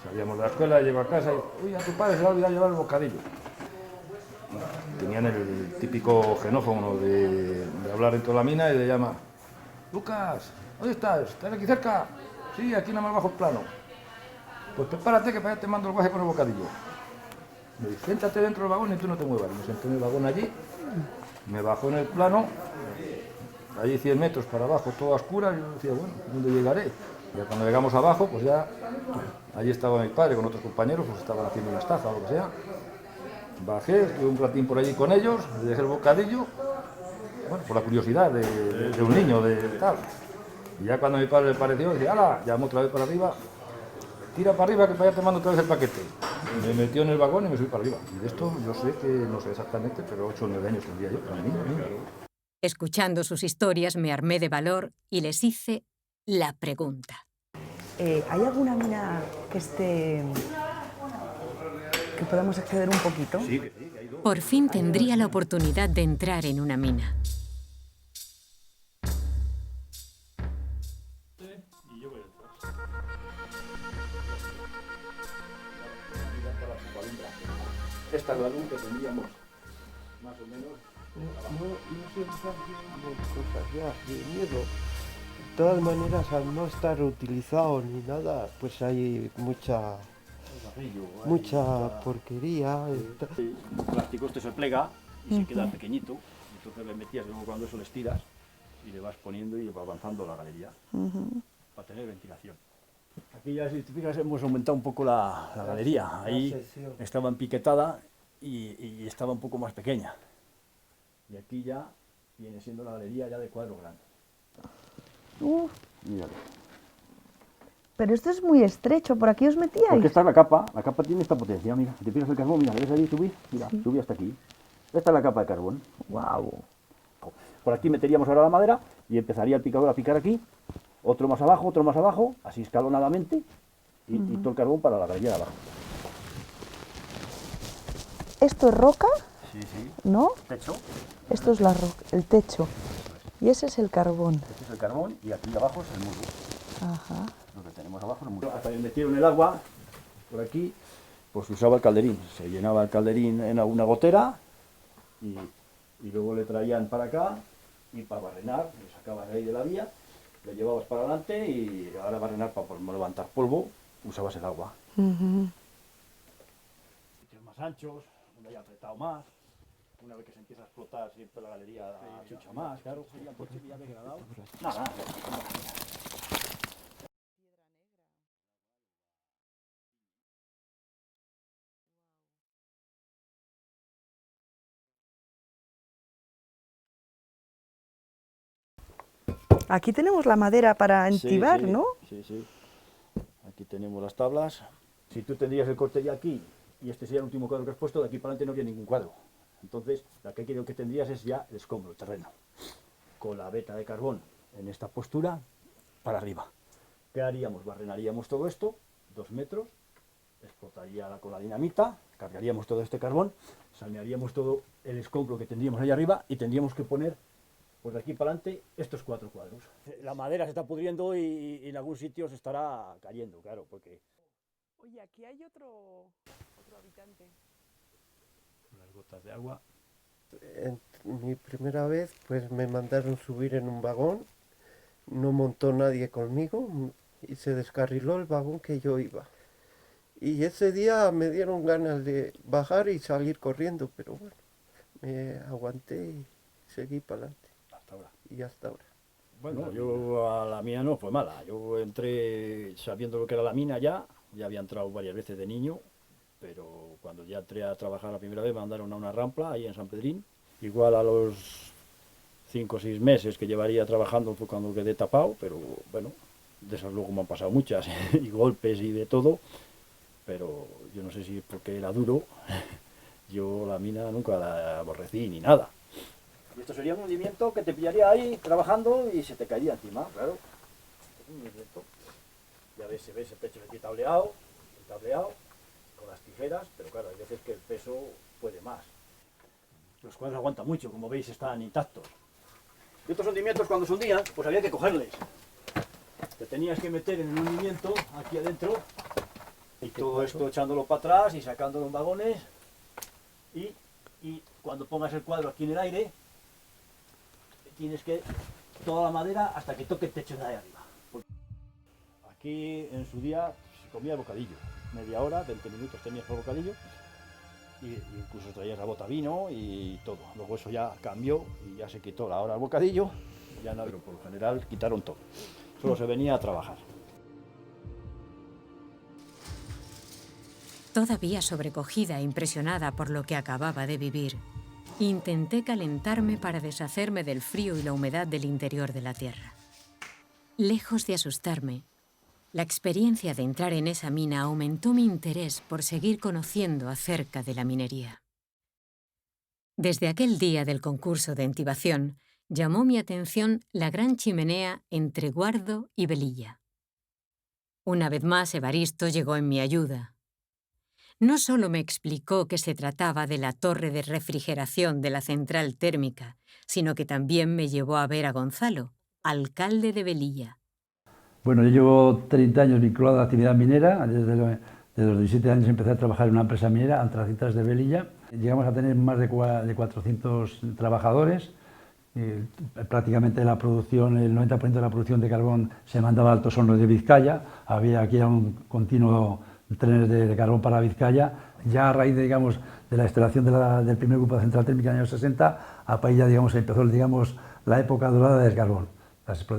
salíamos de la escuela, llego a casa y uy, a tu padre se le ha olvidado llevar el bocadillo. Tenían el típico xenófono de hablar dentro de la mina y le llama, Lucas, ¿dónde estás? ¿Estás aquí cerca? Sí, aquí nada más bajo el plano. Pues prepárate que para allá te mando el guaje con el bocadillo. Me dice, siéntate dentro del vagón y tú no te muevas. Me senté en el vagón allí, me bajó en el plano, allí 100 metros para abajo, toda oscura, y yo decía, bueno, ¿dónde llegaré? Ya cuando llegamos abajo, pues ya, allí estaba mi padre con otros compañeros, pues estaban haciendo una estafa o lo que sea. Bajé, estuve un ratín por allí con ellos, le dejé el bocadillo, bueno, por la curiosidad de un niño, de tal. Y ya cuando mi padre le pareció, decía, ¡hala! Llamó otra vez para arriba, tira para arriba que para allá te mando otra vez el paquete. Me metió en el vagón y me subí para arriba. Y de esto yo sé que, no sé exactamente, pero 8 o 9 años tendría yo, para niño. Escuchando sus historias me armé de valor y les hice la pregunta. ¿Hay alguna mina que podamos acceder un poquito? Sí, hay dos. Por fin tendría la oportunidad de entrar en una mina. Esta es la luz que tendríamos, más o menos. No siempre hacemos cosas ya de miedo. De todas maneras, al no estar utilizado ni nada, pues hay mucha porquería. El plástico este se plega y se queda pequeñito, entonces le metías, luego cuando eso le estiras y le vas poniendo y va avanzando la galería para tener ventilación. Aquí ya, si te fijas, hemos aumentado un poco la galería. Ahí estaba empiquetada y estaba un poco más pequeña. Y aquí ya viene siendo la galería ya de cuadro grande. Míralo. Pero esto es muy estrecho, ¿por aquí os metíais? Porque esta es la capa tiene esta potencia, mira. Si te fijas el carbón, mira, ¿ves ahí subir? Mira, subí hasta aquí. Esta es la capa de carbón. ¡Wow! Por aquí meteríamos ahora la madera y empezaría el picador a picar aquí. Otro más abajo, así escalonadamente, y todo el carbón para la galería de abajo. ¿Esto es roca? Sí, sí. ¿No? Techo. Esto es la roca, el techo. Y ese es el carbón. Este es el carbón y aquí abajo es el musgo. Ajá. Lo que tenemos abajo es el musgo. Hasta que metieron el agua, por aquí, pues se usaba el calderín. Se llenaba el calderín en una gotera y luego le traían para acá y para barrenar, le sacabas ahí de la vía, le llevabas para adelante y ahora barrenar para levantar polvo, usabas el agua. Sitios más anchos, donde haya apretado más. Una vez que se empieza a explotar siempre la galería chucha más, claro, sería por ya degradado. Nada. Aquí tenemos la madera para entibar, sí, ¿no? Sí, sí. Aquí tenemos las tablas. Si tú tendrías el corte ya aquí y este sería el último cuadro que has puesto, de aquí para adelante no habría ningún cuadro. Entonces, la que creo que tendrías es ya el escombro, el terreno, con la veta de carbón en esta postura para arriba. ¿Qué haríamos? Barrenaríamos todo esto, 2 metros, explotaría con la dinamita, cargaríamos todo este carbón, sanearíamos todo el escombro que tendríamos ahí arriba y tendríamos que poner, pues de aquí para adelante, estos 4 cuadros. La madera se está pudriendo y en algún sitio se estará cayendo, claro, porque... Oye, aquí hay otro habitante. Unas gotas de agua. En mi primera vez, pues me mandaron subir en un vagón, no montó nadie conmigo y se descarriló el vagón que yo iba. Y ese día me dieron ganas de bajar y salir corriendo, pero bueno, me aguanté y seguí para adelante. Hasta ahora. Y hasta ahora. Bueno, yo a la mía no fue mala. Yo entré sabiendo lo que era la mina ya había entrado varias veces de niño, pero cuando ya entré a trabajar la primera vez me mandaron a una rampla ahí en San Pedrín. Igual a los 5 o 6 meses que llevaría trabajando fue cuando quedé tapado, pero bueno, de esas luego me han pasado muchas, y golpes y de todo, pero yo no sé si porque era duro, yo la mina nunca la aborrecí ni nada. Y esto sería un hundimiento que te pillaría ahí trabajando y se te caería encima, claro. Es un hundimiento. Ya ves, se ve ese pecho aquí tableado, con las tijeras, pero claro, hay veces que el peso puede más. Los cuadros aguantan mucho, como veis están intactos. Y otros hundimientos cuando se hundían, pues había que cogerles. Te tenías que meter en el hundimiento, aquí adentro, y todo esto echándolo para atrás y sacándolo en vagones, y cuando pongas el cuadro aquí en el aire, tienes que toda la madera hasta que toque el techo de ahí arriba. Aquí en su día se comía el bocadillo, media hora, 20 minutos tenías el bocadillo, y incluso traías la bota vino y todo. Luego eso ya cambió y ya se quitó la hora del bocadillo, ya no, pero por lo general quitaron todo. Solo se venía a trabajar. Todavía sobrecogida e impresionada por lo que acababa de vivir, intenté calentarme para deshacerme del frío y la humedad del interior de la tierra. Lejos de asustarme, la experiencia de entrar en esa mina aumentó mi interés por seguir conociendo acerca de la minería. Desde aquel día del concurso de entibación, llamó mi atención la gran chimenea entre Guardo y Velilla. Una vez más, Evaristo llegó en mi ayuda. No solo me explicó que se trataba de la torre de refrigeración de la central térmica, sino que también me llevó a ver a Gonzalo, alcalde de Velilla. Bueno, yo llevo 30 años vinculado a la actividad minera. Desde los 17 años empecé a trabajar en una empresa minera, Antracitas de Velilla. Llegamos a tener más de 400 trabajadores. Prácticamente la producción, el 90% de la producción de carbón se mandaba a Altos Hornos de Vizcaya. Había aquí un continuo trenes de carbón para Vizcaya. Ya a raíz, digamos, de la instalación del primer grupo de central térmica en los años 60, a partir ya, digamos, empezó, digamos, la época dorada del carbón.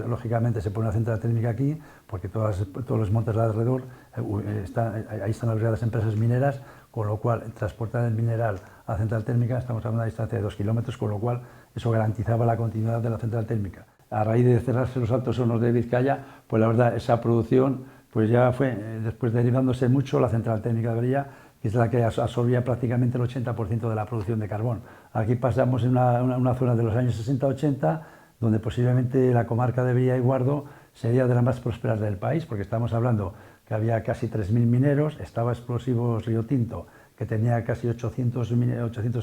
Lógicamente se pone una central térmica aquí, porque todos los montes alrededor, ahí están albergadas empresas mineras, con lo cual transportar el mineral a la central térmica, estamos a una distancia de 2 kilómetros, con lo cual eso garantizaba la continuidad de la central térmica. A raíz de cerrarse los Altos Hornos de Vizcaya, pues la verdad, esa producción pues ya fue, después derivándose mucho la central térmica de Velilla, que es la que absorbía prácticamente el 80% de la producción de carbón. Aquí pasamos en una zona de los años 60-80, donde posiblemente la comarca de Velilla y Guardo sería de las más prósperas del país, porque estamos hablando que había casi 3.000 mineros, estaba Explosivos Río Tinto, que tenía casi 800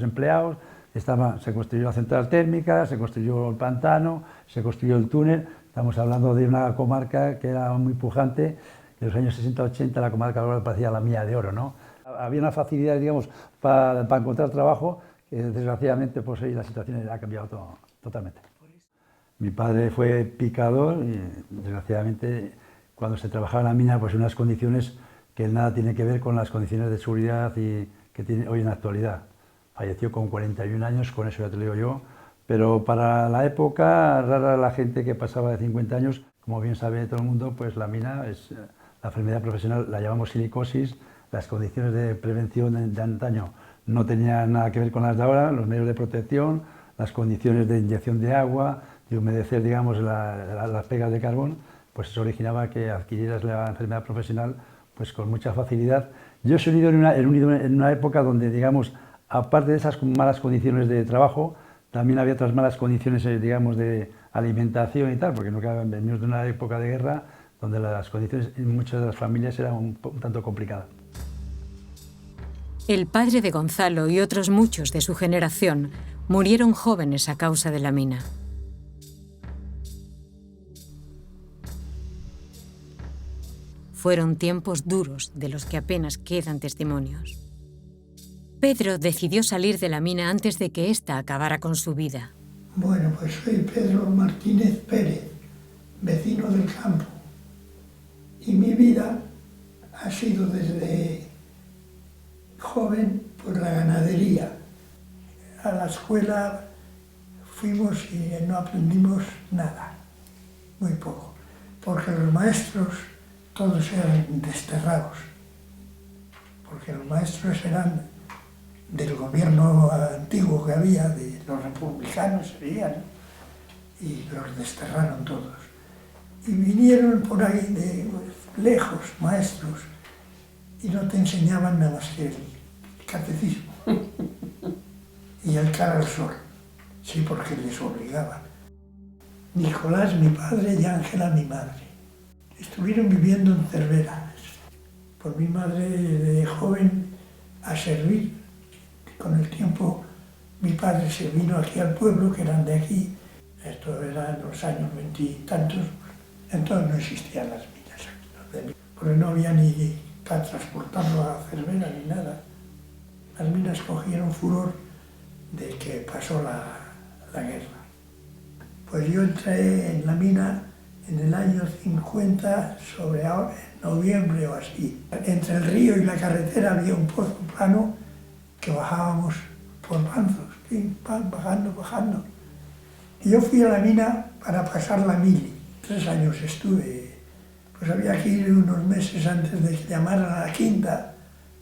empleados, se construyó la central térmica, se construyó el pantano, se construyó el túnel. Estamos hablando de una comarca que era muy pujante. En los años 60-80 la comarca ahora parecía la mina de oro, ¿no? Había una facilidad, digamos, para encontrar trabajo, que desgraciadamente pues hoy la situación ha cambiado totalmente. Mi padre fue picador y desgraciadamente cuando se trabajaba en la mina, pues unas condiciones que nada tienen que ver con las condiciones de seguridad que tiene hoy en la actualidad. Falleció con 41 años, con eso ya te lo digo yo, pero para la época, rara la gente que pasaba de 50 años, como bien sabe todo el mundo, pues la mina es la enfermedad profesional, la llamamos silicosis, las condiciones de prevención de antaño no tenían nada que ver con las de ahora, los medios de protección, las condiciones de inyección de agua, de humedecer, digamos, las pegas de carbón, pues eso originaba que adquirieras la enfermedad profesional pues con mucha facilidad. Yo he salido en una época donde, digamos, aparte de esas malas condiciones de trabajo, también había otras malas condiciones, digamos, de alimentación y tal, porque venimos de una época de guerra donde las condiciones en muchas de las familias eran un tanto complicadas. El padre de Gonzalo y otros muchos de su generación murieron jóvenes a causa de la mina. Fueron tiempos duros de los que apenas quedan testimonios. Pedro decidió salir de la mina antes de que ésta acabara con su vida. Bueno, pues soy Pedro Martínez Pérez, vecino del campo. Y mi vida ha sido desde joven por la ganadería. A la escuela fuimos y no aprendimos nada, muy poco, porque los maestros todos eran desterrados, porque los maestros eran del gobierno antiguo que había, de los republicanos serían, y los desterraron todos. Y vinieron por ahí de lejos maestros y no te enseñaban nada más que el catecismo y el cara al sol, sí, porque les obligaban. Nicolás, mi padre, y Ángela, mi madre. Estuvieron viviendo en Cervera. Por mi madre de joven a servir. Con el tiempo mi padre se vino aquí al pueblo, que eran de aquí. Esto era en los años 20 y tantos. Entonces no existían las minas aquí, porque no había ni para transportarlo a Cervera ni nada. Las minas cogieron furor de que pasó la guerra. Pues yo entré en la mina en el año 50, sobre ahora, en noviembre o así. Entre el río y la carretera había un pozo plano que bajábamos por panzos, bajando. Y yo fui a la mina para pasar la mili. 3 años estuve. Pues había que ir unos meses antes de que llamaran a la quinta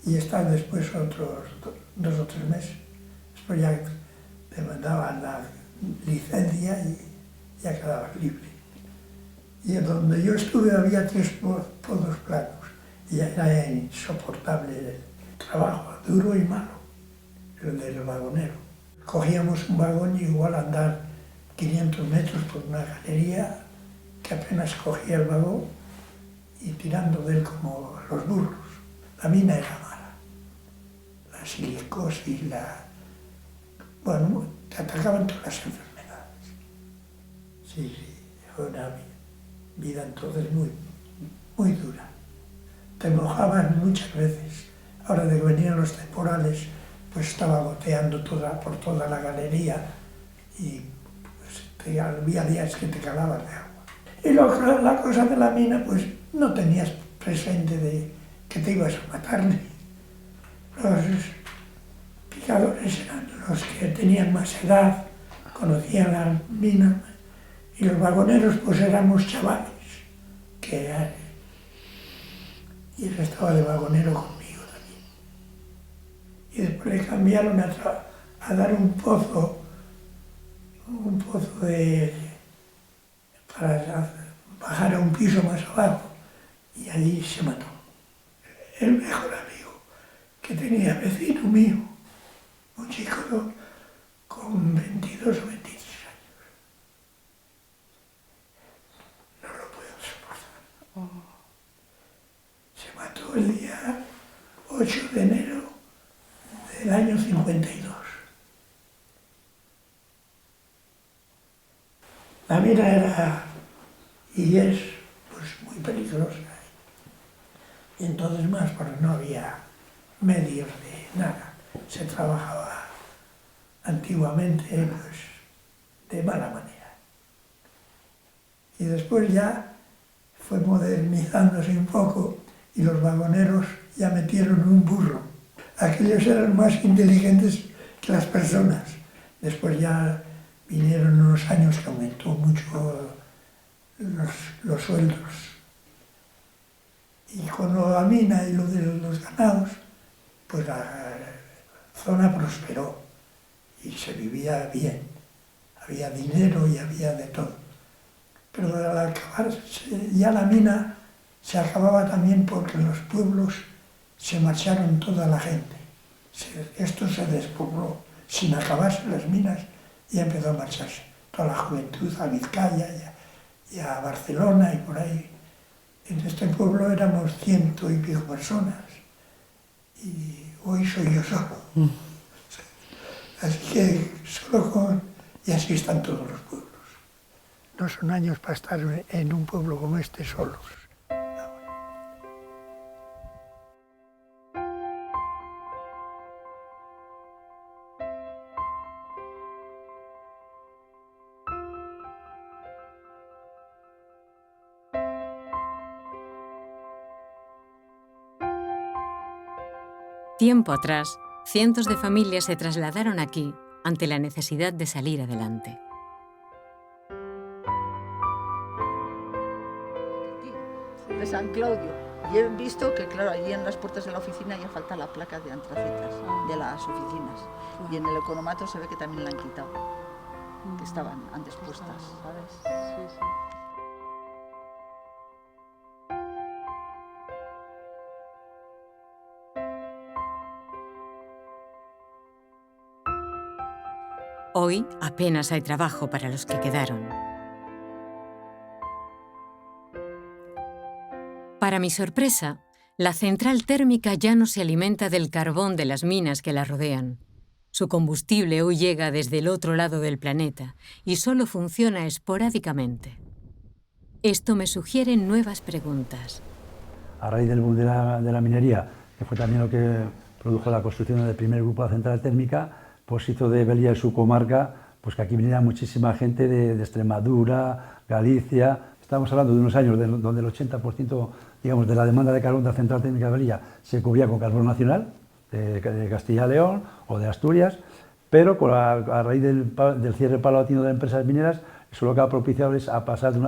y estar después otros 2 o 3 meses. Después ya te mandaban la licencia y ya quedabas libre. Y donde yo estuve había 3 pozos planos y era insoportable el trabajo, duro y malo, el del vagonero. Cogíamos un vagón y igual andar 500 metros por una galería que apenas cogía el vagón y tirando de él como los burros. La mina era mala, la silicosis, bueno, te atacaban todas las enfermedades. Sí, fue una vida entonces muy dura. Te mojaban muchas veces. Ahora de que venían los temporales, pues estaba goteando por toda la galería y pues, había días que te calabas de agua. Y la cosa de la mina, pues no tenías presente de que te ibas a matar. Los picadores eran los que tenían más edad, conocían la mina, y los vagoneros pues éramos chavales, y él estaba de vagonero conmigo también. Y después le cambiaron a dar un pozo para bajar a un piso más abajo, y allí se mató. El mejor amigo que tenía, vecino mío, un chico con 22 o 23 años. No lo puedo soportar. Se mató el día 8 de enero del año 52. La mina era y es pues muy peligrosa. Y entonces más porque no había medios de nada. Se trabajaba antiguamente pues de mala manera. Y después ya fue modernizándose un poco y los vagoneros ya metieron un burro. Aquellos eran más inteligentes que las personas. Después ya vinieron unos años que aumentó mucho los sueldos. Y con la mina y lo de los ganados, pues la zona prosperó y se vivía bien. Había dinero y había de todo. Pero al acabarse ya la mina se acababa también porque en los pueblos se marcharon toda la gente. Esto se despobló. Sin acabarse las minas ya empezó a marcharse toda la juventud a Vizcaya y a Barcelona y por ahí. En este pueblo éramos 100 y pico personas y hoy soy yo solo. Así que y así están todos los pueblos. No son años para estar en un pueblo como este solos. Tiempo atrás, cientos de familias se trasladaron aquí ante la necesidad de salir adelante. De San Claudio. Y he visto que, claro, allí en las puertas de la oficina ya falta la placa de antracitas de las oficinas. Y en el economato se ve que también la han quitado, que estaban antes puestas, ¿sabes? Sí, sí. Hoy apenas hay trabajo para los que quedaron. Para mi sorpresa, la central térmica ya no se alimenta del carbón de las minas que la rodean. Su combustible hoy llega desde el otro lado del planeta y solo funciona esporádicamente. Esto me sugiere nuevas preguntas. A raíz del boom de la minería, que fue también lo que produjo la construcción del primer grupo de central térmica, pues hizo de Velilla y su comarca, pues que aquí viniera muchísima gente de Extremadura, Galicia. Estamos hablando de unos años donde el 80%, digamos, de la demanda de carbón de la central térmica de Velilla se cubría con carbón nacional, de Castilla y León o de Asturias, pero a raíz del cierre paulatino de empresas mineras, eso lo que ha propiciado es a pasar de una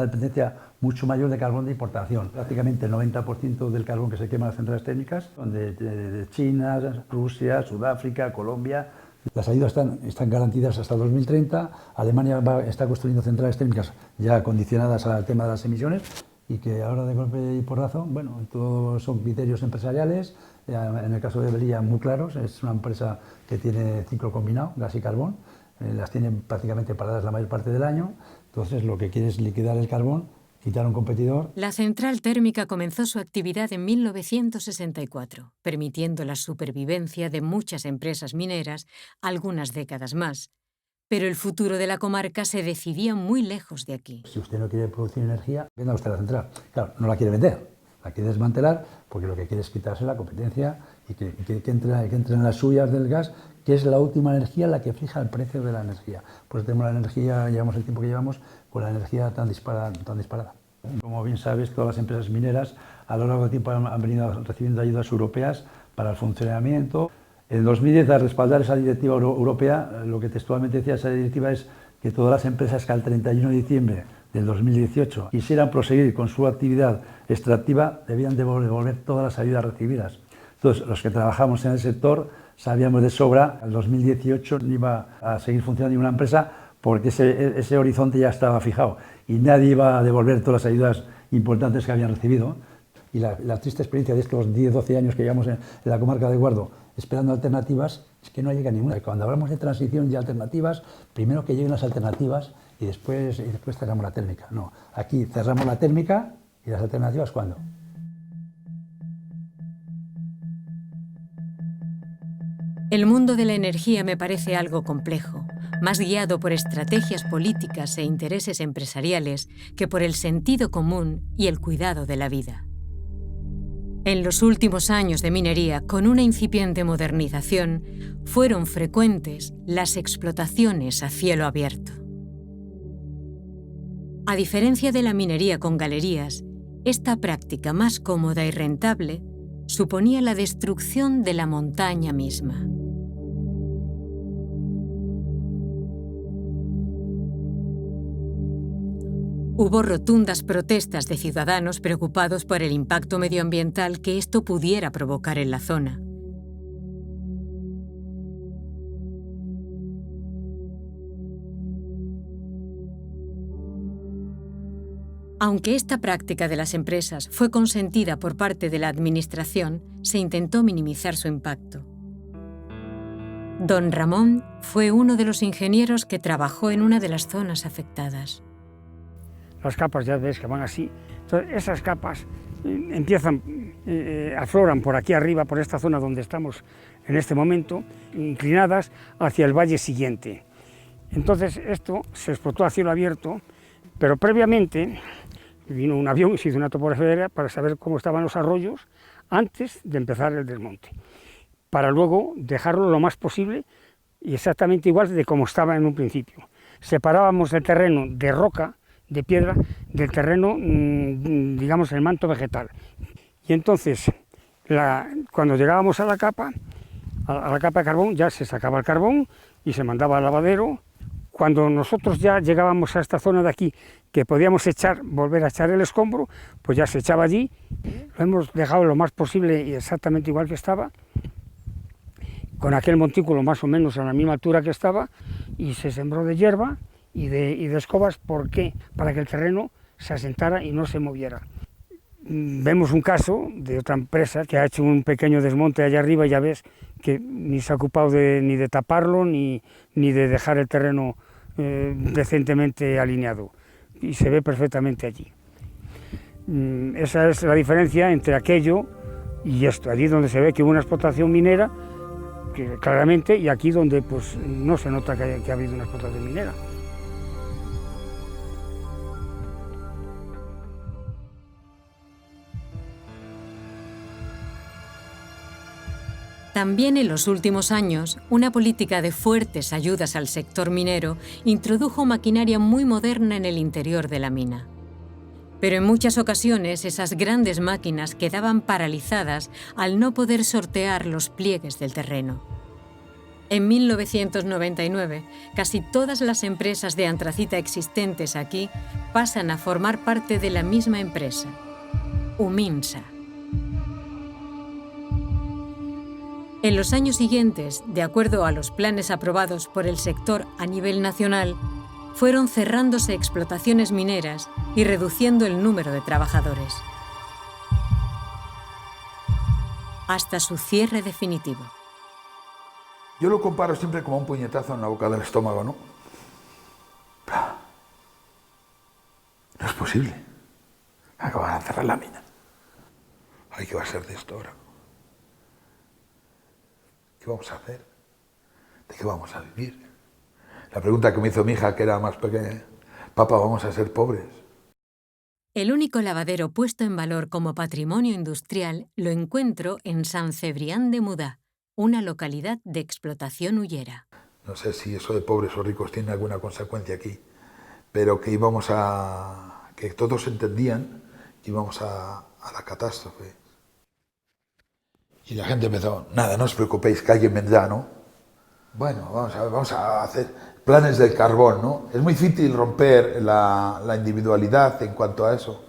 dependencia mucho mayor de carbón de importación. Prácticamente el 90% del carbón que se quema en las centrales térmicas son de China, Rusia, Sudáfrica, Colombia. Las ayudas están garantidas hasta 2030. Alemania está construyendo centrales térmicas ya condicionadas al tema de las emisiones y que ahora de golpe y porrazo, bueno, todos son criterios empresariales. En el caso de Velilla, muy claros, es una empresa que tiene ciclo combinado, gas y carbón. Las tienen prácticamente paradas la mayor parte del año, entonces lo que quiere es liquidar el carbón, quitar a un competidor. La central térmica comenzó su actividad en 1964, permitiendo la supervivencia de muchas empresas mineras algunas décadas más. Pero el futuro de la comarca se decidía muy lejos de aquí. Si usted no quiere producir energía, venda usted la central. Claro, no la quiere vender, la quiere desmantelar porque lo que quiere es quitarse la competencia y que entren las suyas del gas, que es la última energía la que fija el precio de la energía. Pues tenemos la energía, llevamos el tiempo que llevamos, con la energía tan disparada. Como bien sabes, todas las empresas mineras a lo largo del tiempo han venido recibiendo ayudas europeas para el funcionamiento. En 2010, al respaldar esa directiva europea, lo que textualmente decía esa directiva es que todas las empresas que al 31 de diciembre del 2018 quisieran proseguir con su actividad extractiva debían devolver todas las ayudas recibidas. Entonces, los que trabajamos en el sector sabíamos de sobra que en 2018 no iba a seguir funcionando ninguna empresa porque ese horizonte ya estaba fijado y nadie iba a devolver todas las ayudas importantes que habían recibido. Y la triste experiencia de estos 10-12 años que llevamos en la comarca de Guardo esperando alternativas es que no llega ninguna. Cuando hablamos de transición y alternativas, primero que lleguen las alternativas y después cerramos la térmica. No, aquí cerramos la térmica y las alternativas ¿cuándo? El mundo de la energía me parece algo complejo, más guiado por estrategias políticas e intereses empresariales que por el sentido común y el cuidado de la vida. En los últimos años de minería, con una incipiente modernización, fueron frecuentes las explotaciones a cielo abierto. A diferencia de la minería con galerías, esta práctica más cómoda y rentable suponía la destrucción de la montaña misma. Hubo rotundas protestas de ciudadanos preocupados por el impacto medioambiental que esto pudiera provocar en la zona. Aunque esta práctica de las empresas fue consentida por parte de la administración, se intentó minimizar su impacto. Don Ramón fue uno de los ingenieros que trabajó en una de las zonas afectadas. Las capas ya ves que van así, entonces esas capas afloran por aquí arriba, por esta zona donde estamos en este momento, inclinadas hacia el valle siguiente. Entonces esto se explotó a cielo abierto, pero previamente vino un avión y se hizo una topografía para saber cómo estaban los arroyos antes de empezar el desmonte, para luego dejarlo lo más posible y exactamente igual de como estaba en un principio. Separábamos el terreno de roca, de piedra, del terreno, digamos, el manto vegetal. Y entonces, cuando llegábamos a la capa de carbón, ya se sacaba el carbón y se mandaba al lavadero. Cuando nosotros ya llegábamos a esta zona de aquí, que podíamos volver a echar el escombro, pues ya se echaba allí. Lo hemos dejado lo más posible y exactamente igual que estaba, con aquel montículo más o menos a la misma altura que estaba, y se sembró de hierba y de escobas. ¿Por qué? Para que el terreno se asentara y no se moviera. Vemos un caso de otra empresa que ha hecho un pequeño desmonte allá arriba, ya ves que ni se ha ocupado ni de taparlo ni de dejar el terreno decentemente alineado, y se ve perfectamente allí. Esa es la diferencia entre aquello y esto, allí donde se ve que hubo una explotación minera, claramente, y aquí donde pues no se nota que ha habido una explotación minera. También en los últimos años, una política de fuertes ayudas al sector minero introdujo maquinaria muy moderna en el interior de la mina. Pero en muchas ocasiones esas grandes máquinas quedaban paralizadas al no poder sortear los pliegues del terreno. En 1999, casi todas las empresas de antracita existentes aquí pasan a formar parte de la misma empresa, Uminsa. En los años siguientes, de acuerdo a los planes aprobados por el sector a nivel nacional, fueron cerrándose explotaciones mineras y reduciendo el número de trabajadores, hasta su cierre definitivo. Yo lo comparo siempre como un puñetazo en la boca del estómago, ¿no? No es posible. Acaban de cerrar la mina. Ay, ¿qué va a ser de esto ahora? ¿Qué vamos a hacer? ¿De qué vamos a vivir? La pregunta que me hizo mi hija, que era más pequeña: papá, ¿vamos a ser pobres? El único lavadero puesto en valor como patrimonio industrial lo encuentro en San Cebrián de Mudá, una localidad de explotación hullera. No sé si eso de pobres o ricos tiene alguna consecuencia aquí, pero que que todos entendían que íbamos a la catástrofe. Y la gente empezó, nada, no os preocupéis, que alguien vendrá, ¿no? Bueno, vamos a hacer planes del carbón, ¿no? Es muy difícil romper la individualidad en cuanto a eso.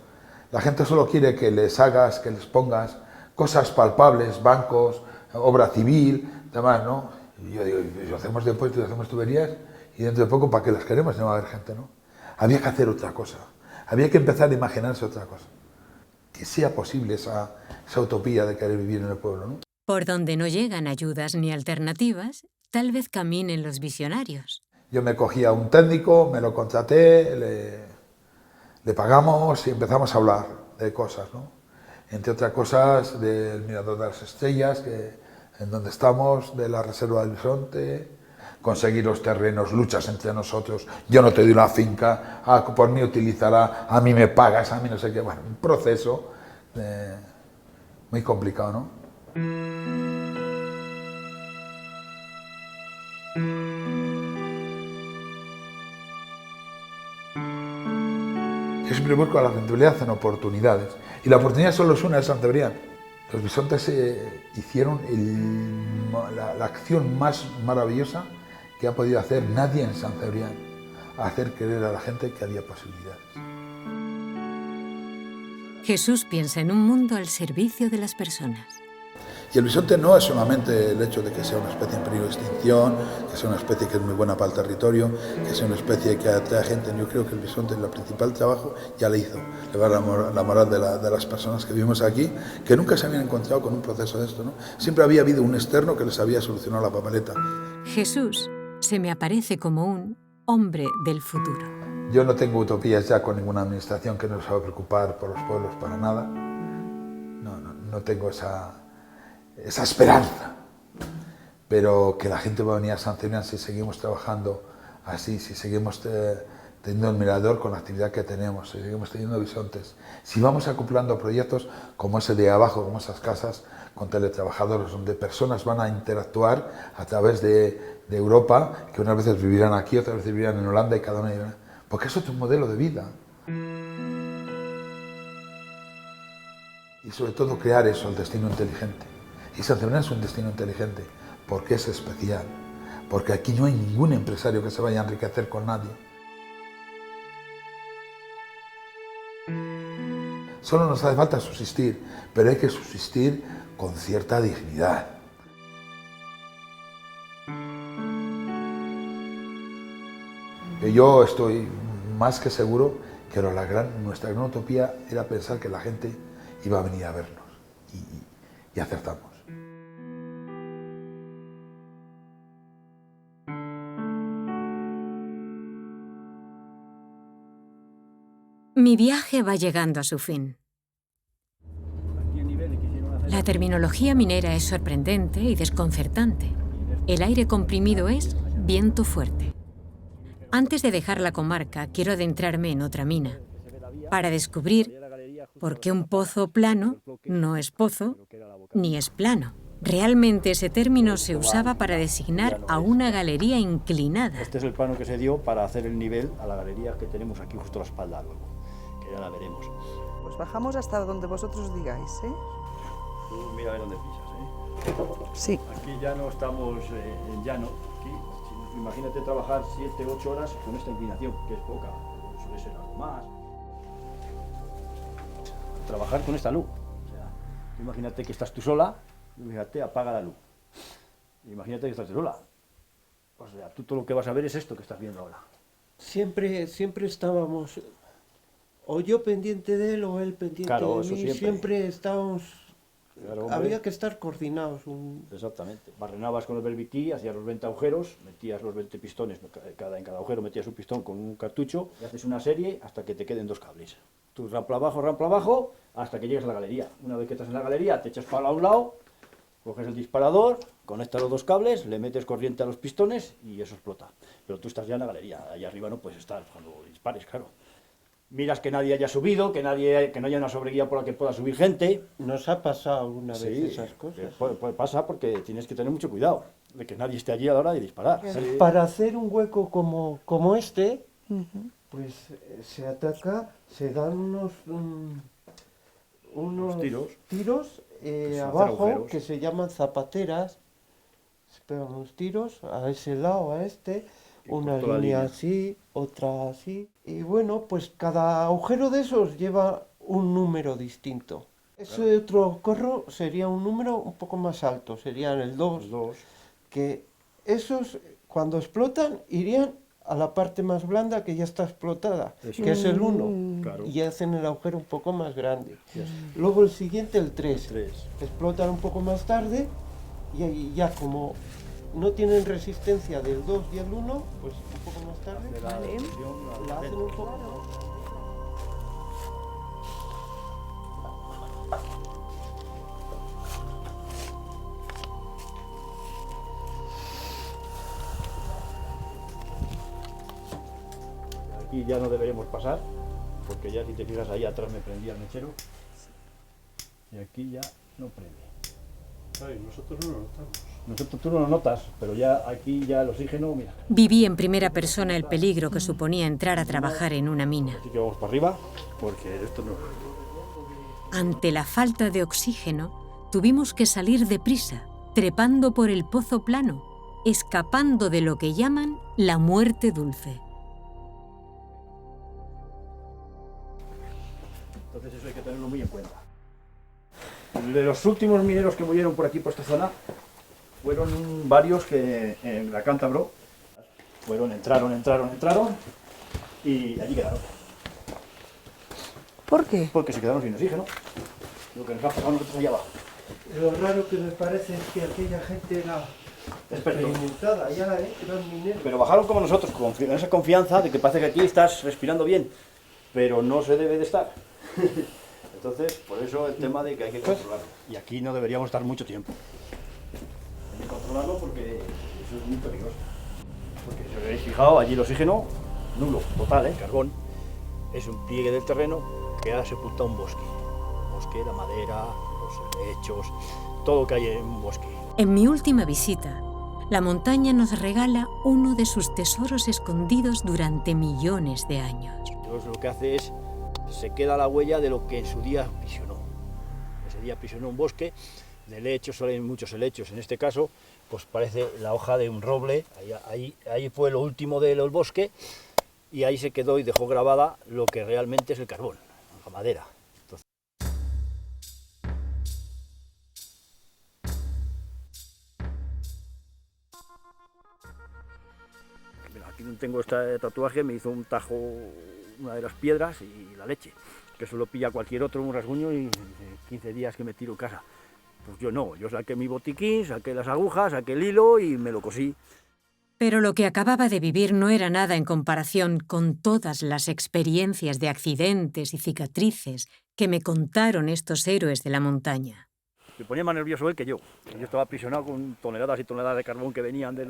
La gente solo quiere que les hagas, que les pongas cosas palpables, bancos, obra civil, demás, ¿no? Y yo digo, si hacemos depósitos, hacemos tuberías, y dentro de poco, ¿para qué las queremos? No va a haber gente, ¿no? Había que hacer otra cosa. Había que empezar a imaginarse otra cosa. Que sea posible esa utopía de querer vivir en el pueblo, ¿no? Por donde no llegan ayudas ni alternativas, tal vez caminen los visionarios. Yo me cogí a un técnico, me lo contraté, le pagamos y empezamos a hablar de cosas, ¿no? Entre otras cosas, del Mirador de las Estrellas, en donde estamos, de la Reserva del Bisonte, conseguir los terrenos, luchas entre nosotros, yo no te doy una finca, por mí utilizará, a mí me pagas, a mí no sé qué, bueno, un proceso muy complicado, ¿no? Yo siempre busco la rentabilidad en oportunidades, y la oportunidad solo es una, es San Cebrián. Los bisontes hicieron la acción más maravillosa que ha podido hacer nadie en San Cebrián, hacer creer a la gente que había posibilidades. Jesús piensa en un mundo al servicio de las personas. Y el bisonte no es solamente el hecho de que sea una especie en peligro de extinción, que sea una especie que es muy buena para el territorio, que sea una especie que atrae gente. Yo creo que el bisonte, el principal trabajo, ya le hizo. Le va la moral de las personas que vivimos aquí, que nunca se habían encontrado con un proceso de esto, ¿no? Siempre había habido un externo que les había solucionado la papeleta. Jesús se me aparece como un hombre del futuro. Yo no tengo utopías ya con ninguna administración que no se va a preocupar por los pueblos para nada. No tengo esa esperanza, pero que la gente va a venir a San Cebrián si seguimos trabajando así, si seguimos teniendo el mirador con la actividad que tenemos, si seguimos teniendo bisontes, si vamos acoplando proyectos como ese de abajo, como esas casas con teletrabajadores, donde personas van a interactuar a través de Europa, que unas veces vivirán aquí, otras veces vivirán en Holanda y cada una vivirá, porque es otro modelo de vida. Y sobre todo crear eso, el destino inteligente. Y San Cebrián es un destino inteligente, porque es especial, porque aquí no hay ningún empresario que se vaya a enriquecer con nadie. Solo nos hace falta subsistir, pero hay que subsistir con cierta dignidad. Yo estoy más que seguro que nuestra gran utopía era pensar que la gente iba a venir a vernos, y acertamos. Mi viaje va llegando a su fin. La terminología minera es sorprendente y desconcertante. El aire comprimido es viento fuerte. Antes de dejar la comarca, quiero adentrarme en otra mina, para descubrir por qué un pozo plano no es pozo ni es plano. Realmente ese término se usaba para designar a una galería inclinada. Este es el plano que se dio para hacer el nivel a la galería que tenemos aquí justo a la espalda luego, que ya la veremos. Pues bajamos hasta donde vosotros digáis, ¿eh? Tú mira a ver dónde pisas, ¿eh? Sí. Aquí ya no estamos en llano. Aquí, imagínate trabajar 7, 8 horas con esta inclinación, que es poca, suele ser algo más. Trabajar con esta luz. O sea, imagínate que estás tú sola, fíjate, apaga la luz. Imagínate que estás tú sola. O sea, tú todo lo que vas a ver es esto que estás viendo ahora. Siempre estábamos, o yo pendiente de él o él pendiente de mí, siempre estábamos, claro, había que estar coordinados. Exactamente, barrenabas con el verbití, hacías los 20 agujeros, metías los 20 pistones, en cada agujero metías un pistón con un cartucho, y haces una serie hasta que te queden 2 cables. Tú rampla abajo, hasta que llegues a la galería. Una vez que estás en la galería, te echas para un lado, coges el disparador, conectas los 2 cables, le metes corriente a los pistones y eso explota. Pero tú estás ya en la galería, allá arriba no puedes estar cuando dispares, claro. Miras que nadie haya subido, que no haya una sobreguía por la que pueda subir gente. ¿Nos ha pasado alguna vez esas cosas? Puede pasar porque tienes que tener mucho cuidado de que nadie esté allí a la hora de disparar. Para hacer un hueco como este, pues se ataca, se dan unos tiros abajo, agujeros. que se llaman zapateras. Se pegan unos tiros a ese lado, a este, una toda la línea línea. así, otra así. Y bueno, pues cada agujero de esos lleva un número distinto. Ese otro corro sería un número un poco más alto, serían el 2. Que esos, cuando explotan, irían a la parte más blanda que ya está explotada, Eso. que es el 1. Claro. Y hacen el agujero un poco más grande. Luego el siguiente, el 3. Explotan un poco más tarde y ahí ya como no tienen resistencia del 2 y el 1, pues un poco más tarde la hacen un poco más. Aquí ya no deberemos pasar, porque ya si te fijas ahí atrás me prendía el mechero. Y aquí ya no prende. Ay, nosotros no lo notamos. Nosotros tú no lo notas, pero ya aquí ya el oxígeno, mira. Viví en primera persona el peligro que suponía entrar a trabajar en una mina. Así que vamos para arriba, porque esto no... Ante la falta de oxígeno, tuvimos que salir deprisa, trepando por el pozo plano, escapando de lo que llaman la muerte dulce. Entonces eso hay que tenerlo muy en cuenta. De los últimos mineros que murieron por aquí, por esta zona, fueron varios que en la Cántabro entraron y allí quedaron. ¿Por qué? Porque se quedaron sin oxígeno. Lo que nos ha pasado a nosotros allá abajo. Lo raro que me parece es que aquella gente era experimentada, ya eran mineros. Pero bajaron como nosotros, con esa confianza de que parece que aquí estás respirando bien, pero no se debe de estar. Entonces, por eso el tema de que hay que controlarlo. Y aquí no deberíamos estar mucho tiempo. Hay que controlarlo porque eso es muy peligroso. Porque si os habéis fijado, allí el oxígeno nulo, total, carbón. Es un pliegue del terreno que ha sepultado un bosque. El bosque, la madera, los helechos, todo lo que hay en un bosque. En mi última visita, la montaña nos regala uno de sus tesoros escondidos durante millones de años. Entonces lo que hace es, se queda la huella de lo que en su día aprisionó. Ese día aprisionó un bosque de helechos, salen muchos helechos. En este caso, pues parece la hoja de un roble. Ahí fue lo último del bosque y ahí se quedó y dejó grabada lo que realmente es el carbón, la madera. Entonces, mira, aquí tengo este tatuaje, me hizo un tajo una de las piedras y la leche, que eso lo pilla cualquier otro, un rasguño, y 15 días que me tiro en casa. Pues yo no, yo saqué mi botiquín, saqué las agujas, saqué el hilo y me lo cosí. Pero lo que acababa de vivir no era nada en comparación con todas las experiencias de accidentes y cicatrices que me contaron estos héroes de la montaña. Se ponía más nervioso él que yo. Yo estaba aprisionado con toneladas y toneladas de carbón que venían del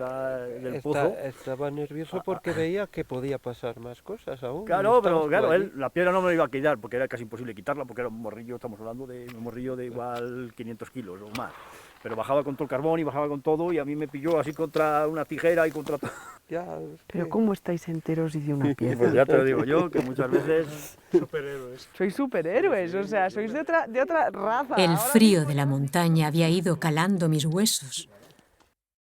pozo. Estaba nervioso porque veía que podía pasar más cosas aún. Claro, pero claro, él, la piedra no me la iba a quitar porque era casi imposible quitarla, porque era un morrillo, estamos hablando de un morrillo de igual 500 kilos o más. Pero bajaba con todo el carbón y bajaba con todo y a mí me pilló así contra una tijera y contra todo. Pero ¿cómo estáis enteros y de una pieza? Pues ya te lo digo yo, que muchas veces... Superhéroes. Sois superhéroes, o sea, sois de otra raza. El Ahora frío mismo de la montaña había ido calando mis huesos,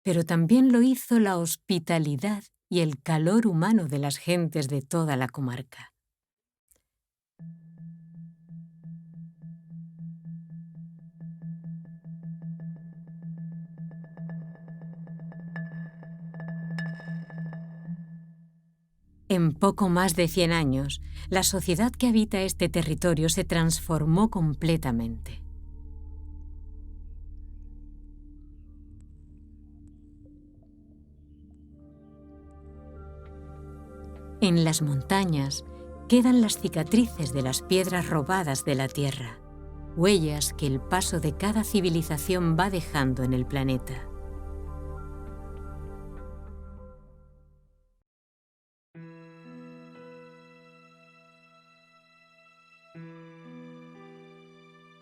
pero también lo hizo la hospitalidad y el calor humano de las gentes de toda la comarca. En poco más de 100 años, la sociedad que habita este territorio se transformó completamente. En las montañas quedan las cicatrices de las piedras robadas de la tierra, huellas que el paso de cada civilización va dejando en el planeta.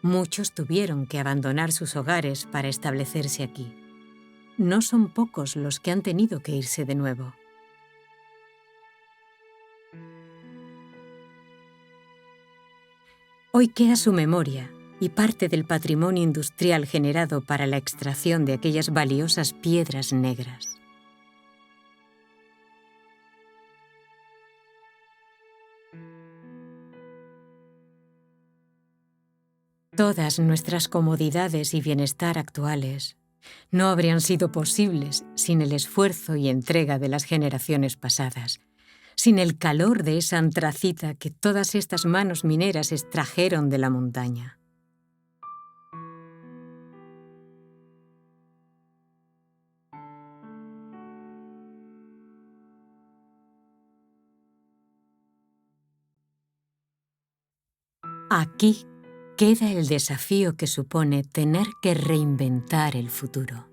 Muchos tuvieron que abandonar sus hogares para establecerse aquí. No son pocos los que han tenido que irse de nuevo. Hoy queda su memoria y parte del patrimonio industrial generado para la extracción de aquellas valiosas piedras negras. Todas nuestras comodidades y bienestar actuales no habrían sido posibles sin el esfuerzo y entrega de las generaciones pasadas, sin el calor de esa antracita que todas estas manos mineras extrajeron de la montaña. Aquí queda el desafío que supone tener que reinventar el futuro.